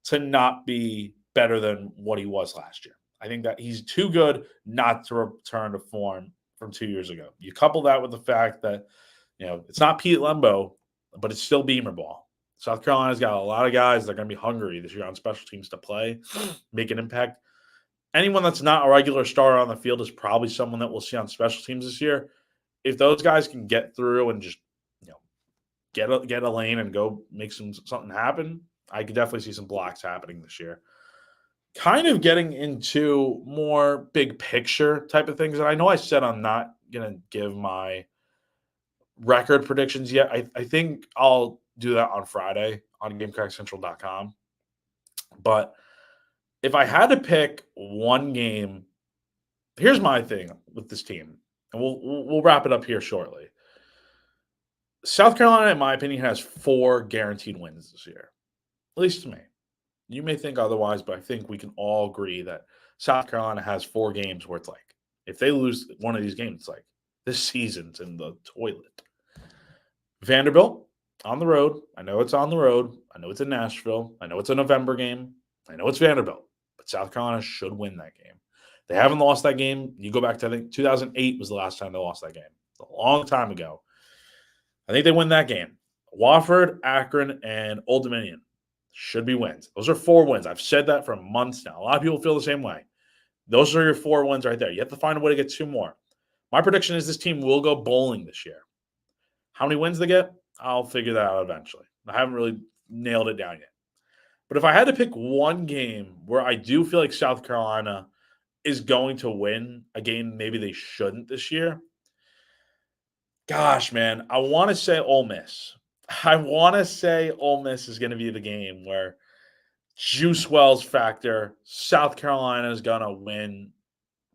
to not be better than what he was last year. I think that he's too good not to return to form from 2 years ago. You couple that with the fact that, it's not Pete Lembo, but it's still Beamer ball. South Carolina's got a lot of guys that are going to be hungry this year on special teams to play, make an impact. Anyone that's not a regular starter on the field is probably someone that we'll see on special teams this year. If those guys can get through and just get a lane and go make something happen, I could definitely see some blocks happening this year. Kind of getting into more big picture type of things. And I know I said I'm not going to give my record predictions yet. I think I'll do that on Friday on GamecockCentral.com. But if I had to pick one game, here's my thing with this team, and we'll wrap it up here shortly. South Carolina, in my opinion, has 4 guaranteed wins this year, at least to me. You may think otherwise, but I think we can all agree that South Carolina has 4 games where it's like, if they lose one of these games, it's like, this season's in the toilet. Vanderbilt, on the road. I know it's on the road. I know it's in Nashville. I know it's a November game. I know it's Vanderbilt. But South Carolina should win that game. They haven't lost that game. You go back to, I think, 2008 was the last time they lost that game. A long time ago. I think they win that game. Wofford, Akron, and Old Dominion should be wins. Those are 4 wins. I've said that for months now. A lot of people feel the same way. Those are your 4 wins right there. You have to find a way to get 2 more. My prediction is this team will go bowling this year. How many wins they get? I'll figure that out eventually. I haven't really nailed it down yet. But if I had to pick one game where I do feel like South Carolina is going to win a game maybe they shouldn't this year, gosh, man, I want to say Ole Miss. I want to say Ole Miss is going to be the game where Juice Wells factor, South Carolina is going to win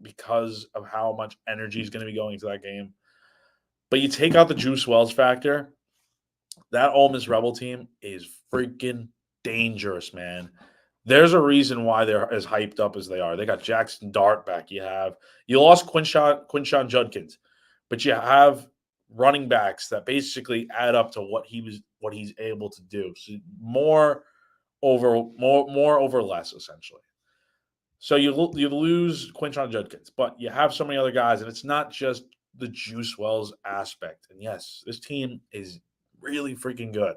because of how much energy is going to be going into that game. But you take out the Juice Wells factor, that Ole Miss Rebel team is freaking dangerous, man. There's a reason why they're as hyped up as they are. They got Jackson Dart back. You lost Quinshon Judkins, but you have running backs that basically add up to what he's able to do. So more over less, essentially. So you lose Quinshon Judkins, but you have so many other guys, and it's not just the Juice Wells aspect. And yes, this team is really freaking good.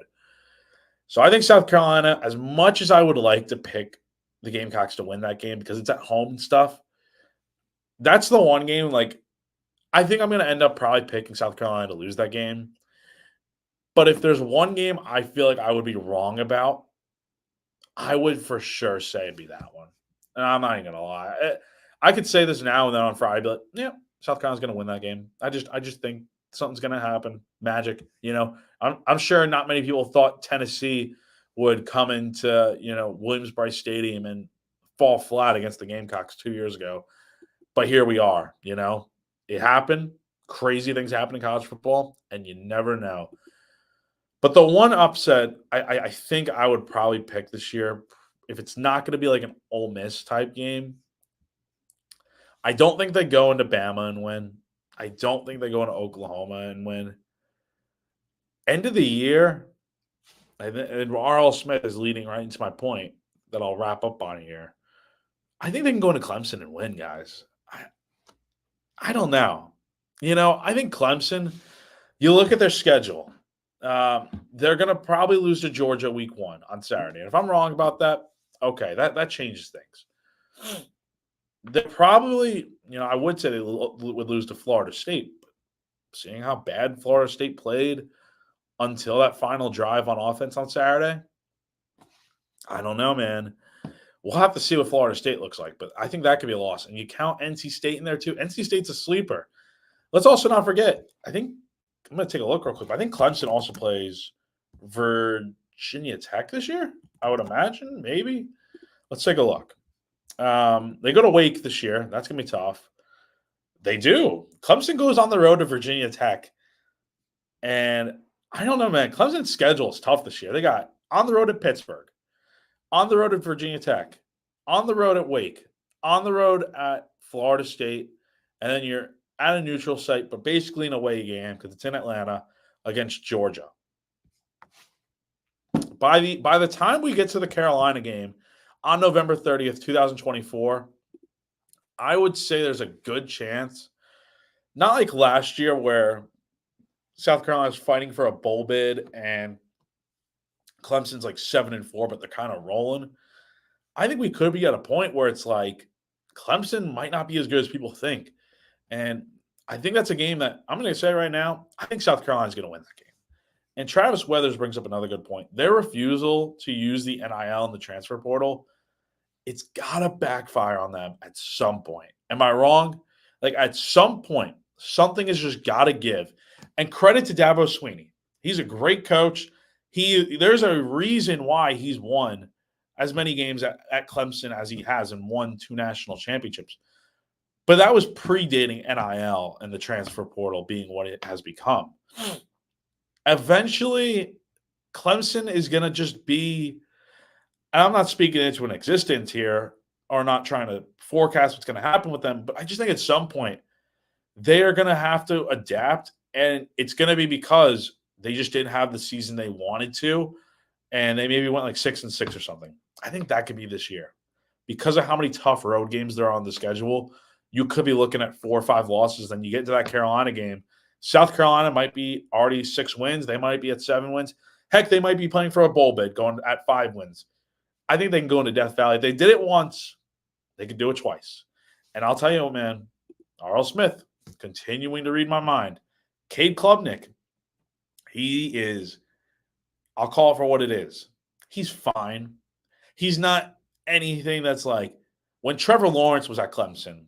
So I think South Carolina, as much as I would like to pick the Gamecocks to win that game because it's at home and stuff, that's the one game, like, I think I'm going to end up probably picking South Carolina to lose that game. But if there's one game I feel like I would be wrong about, I would for sure say it'd be that one. And I'm not even going to lie. I could say this now and then on Friday, but yeah, South Carolina's going to win that game. I just think something's going to happen. Magic, I'm sure not many people thought Tennessee would come into, Williams-Brice Stadium and fall flat against the Gamecocks 2 years ago. But here we are, It happened. Crazy things happen in college football, and you never know. But the one upset I think I would probably pick this year, if it's not going to be like an Ole Miss type game, I don't think they go into Bama and win. I don't think they go into Oklahoma and win. End of the year, and R.L. Smith is leading right into my point that I'll wrap up on here. I think they can go into Clemson and win, guys. I don't know. I think Clemson, you look at their schedule. They're going to probably lose to Georgia week 1 on Saturday. And if I'm wrong about that, okay, that changes things. They're probably, I would say they would lose to Florida State. But seeing how bad Florida State played until that final drive on offense on Saturday, I don't know, man. We'll have to see what Florida State looks like, but I think that could be a loss. And you count NC State in there too. NC State's a sleeper. Let's also not forget, I'm going to take a look real quick, but I think Clemson also plays Virginia Tech this year, I would imagine, maybe. Let's take a look. They go to Wake this year. That's going to be tough. They do. Clemson goes on the road to Virginia Tech. And I don't know, man. Clemson's schedule is tough this year. They got on the road at Pittsburgh, on the road at Virginia Tech, on the road at Wake, on the road at Florida State, and then you're at a neutral site, but basically an away game because it's in Atlanta against Georgia. By the time we get to the Carolina game on November 30th, 2024, I would say there's a good chance, not like last year where South Carolina's fighting for a bowl bid and Clemson's like 7-4, but they're kind of rolling. I think we could be at a point where it's like Clemson might not be as good as people think. And I think that's a game that I'm going to say right now, I think South Carolina's going to win that game. And Travis Weathers brings up another good point. Their refusal to use the NIL and the transfer portal, it's got to backfire on them at some point. Am I wrong? Like at some point, something has just got to give. And credit to Dabo Swinney. He's a great coach. There's a reason why he's won as many games at Clemson as he has and won 2 national championships. But that was predating NIL and the transfer portal being what it has become. Eventually, Clemson is going to just be, and I'm not speaking into an existence here or not trying to forecast what's going to happen with them, but I just think at some point they are going to have to adapt, and it's going to be because they just didn't have the season they wanted to, and they maybe went like 6-6 or something. I think that could be this year. Because of how many tough road games there are on the schedule, you could be looking at 4 or 5 losses. Then you get into that Carolina game. South Carolina might be already 6 wins. They might be at 7 wins. Heck, they might be playing for a bowl bid going at 5 wins. I think they can go into Death Valley. If they did it once, they could do it twice. And I'll tell you what, man, R.L. Smith, continuing to read my mind. Cade Klubnik, he is, I'll call it for what it is. He's fine. He's not anything that's like, when Trevor Lawrence was at Clemson,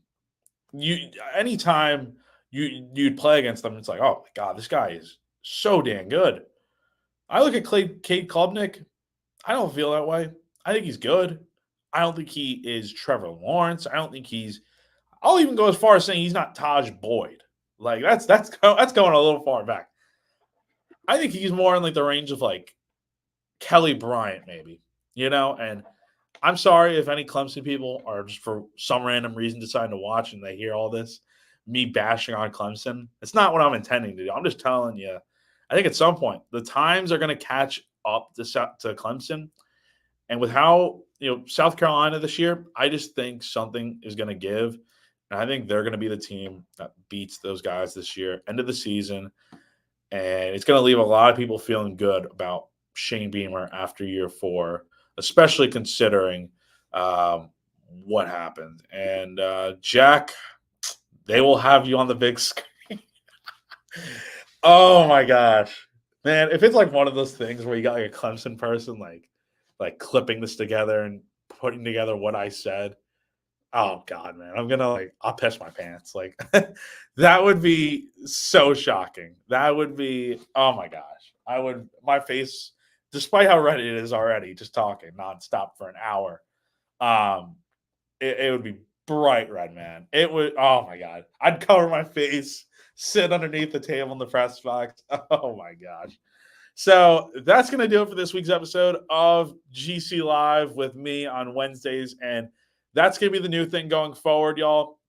anytime you'd play against them, it's like, oh my God, this guy is so damn good. I look at Cade Klubnik, I don't feel that way. I think he's good. I don't think he is Trevor Lawrence. I don't think I'll even go as far as saying he's not Taj Boyd. Like that's going a little far back. I think he's more in like the range of like Kelly Bryant, maybe, and I'm sorry if any Clemson people are just for some random reason deciding to watch and they hear all this, me bashing on Clemson. It's not what I'm intending to do. I'm just telling you, I think at some point the times are going to catch up to Clemson. And with how, South Carolina this year, I just think something is going to give. And I think they're going to be the team that beats those guys this year, end of the season. And it's going to leave a lot of people feeling good about Shane Beamer after year 4, especially considering what happened. And Jack, they will have you on the big screen Oh my gosh, man! If it's like one of those things where you got like a Clemson person like clipping this together and putting together what I said, oh god, man, I'll piss my pants. Like that would be so shocking. That would be, oh my gosh, my face, despite how red it is already, just talking nonstop for an hour. Um, it would be bright red, man. It would. Oh my god, I'd cover my face, sit underneath the table in the press box. Oh my gosh. So that's going to do it for this week's episode of GC Live with me on Wednesdays. And that's going to be the new thing going forward, y'all.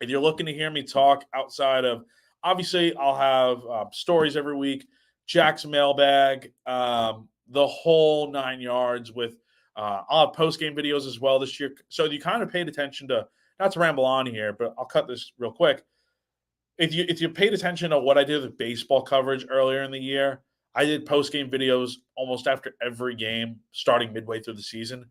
If you're looking to hear me talk outside of, obviously, I'll have stories every week, Jack's mailbag, the whole 9 yards with, I'll have post-game videos as well this year. So you kind of paid attention to, not to ramble on here, but I'll cut this real quick. If you paid attention to what I did with baseball coverage earlier in the year, I did post-game videos almost after every game starting midway through the season.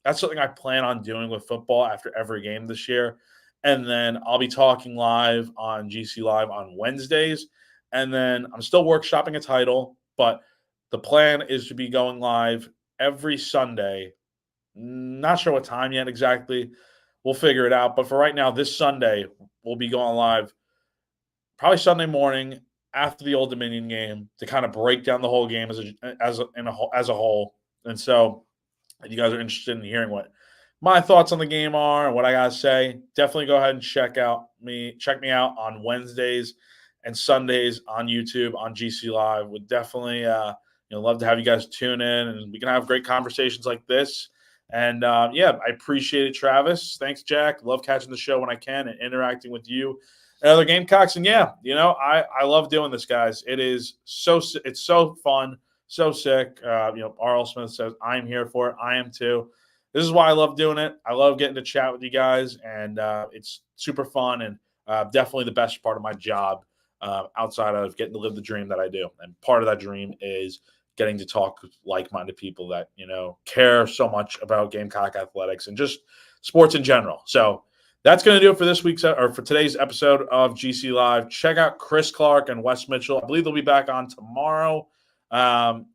That's something I plan on doing with football after every game this year. And then I'll be talking live on GC Live on Wednesdays. And then I'm still workshopping a title, but the plan is to be going live every Sunday. Not sure what time yet exactly. We'll figure it out. But for right now, this Sunday, we'll be going live probably Sunday morning after the Old Dominion game to kind of break down the whole game as a whole. And so if you guys are interested in hearing what my thoughts on the game are and what I got to say, definitely go ahead and check me out on Wednesdays and Sundays on YouTube on GC Live. Would definitely love to have you guys tune in, and we can have great conversations like this. And I appreciate it, Travis. Thanks, Jack. Love catching the show when I can and interacting with you and other Gamecocks. And I love doing this, guys. It's so fun, so sick. R.L. Smith says, I'm here for it. I am too. This is why I love doing it. I love getting to chat with you guys, and it's super fun and definitely the best part of my job outside of getting to live the dream that I do. And part of that dream is getting to talk with like-minded people that, care so much about Gamecock athletics and just sports in general. So that's going to do it for this week's or for today's episode of GC Live. Check out Chris Clark and Wes Mitchell. I believe they'll be back on tomorrow. And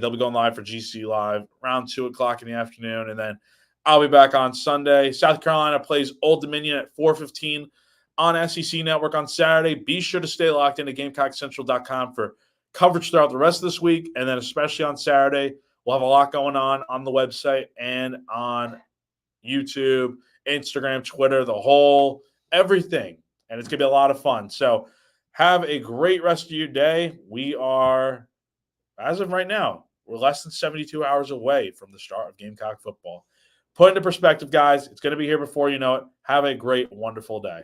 they'll be going live for GC Live around 2 o'clock in the afternoon. And then I'll be back on Sunday. South Carolina plays Old Dominion at 4:15 on SEC Network on Saturday. Be sure to stay locked into GamecockCentral.com for coverage throughout the rest of this week. And then especially on Saturday, we'll have a lot going on the website and on YouTube, Instagram, Twitter, the whole everything. And it's going to be a lot of fun. So have a great rest of your day. We are, as of right now, we're less than 72 hours away from the start of Gamecock football. Put into perspective, guys, it's going to be here before you know it. Have a great, wonderful day.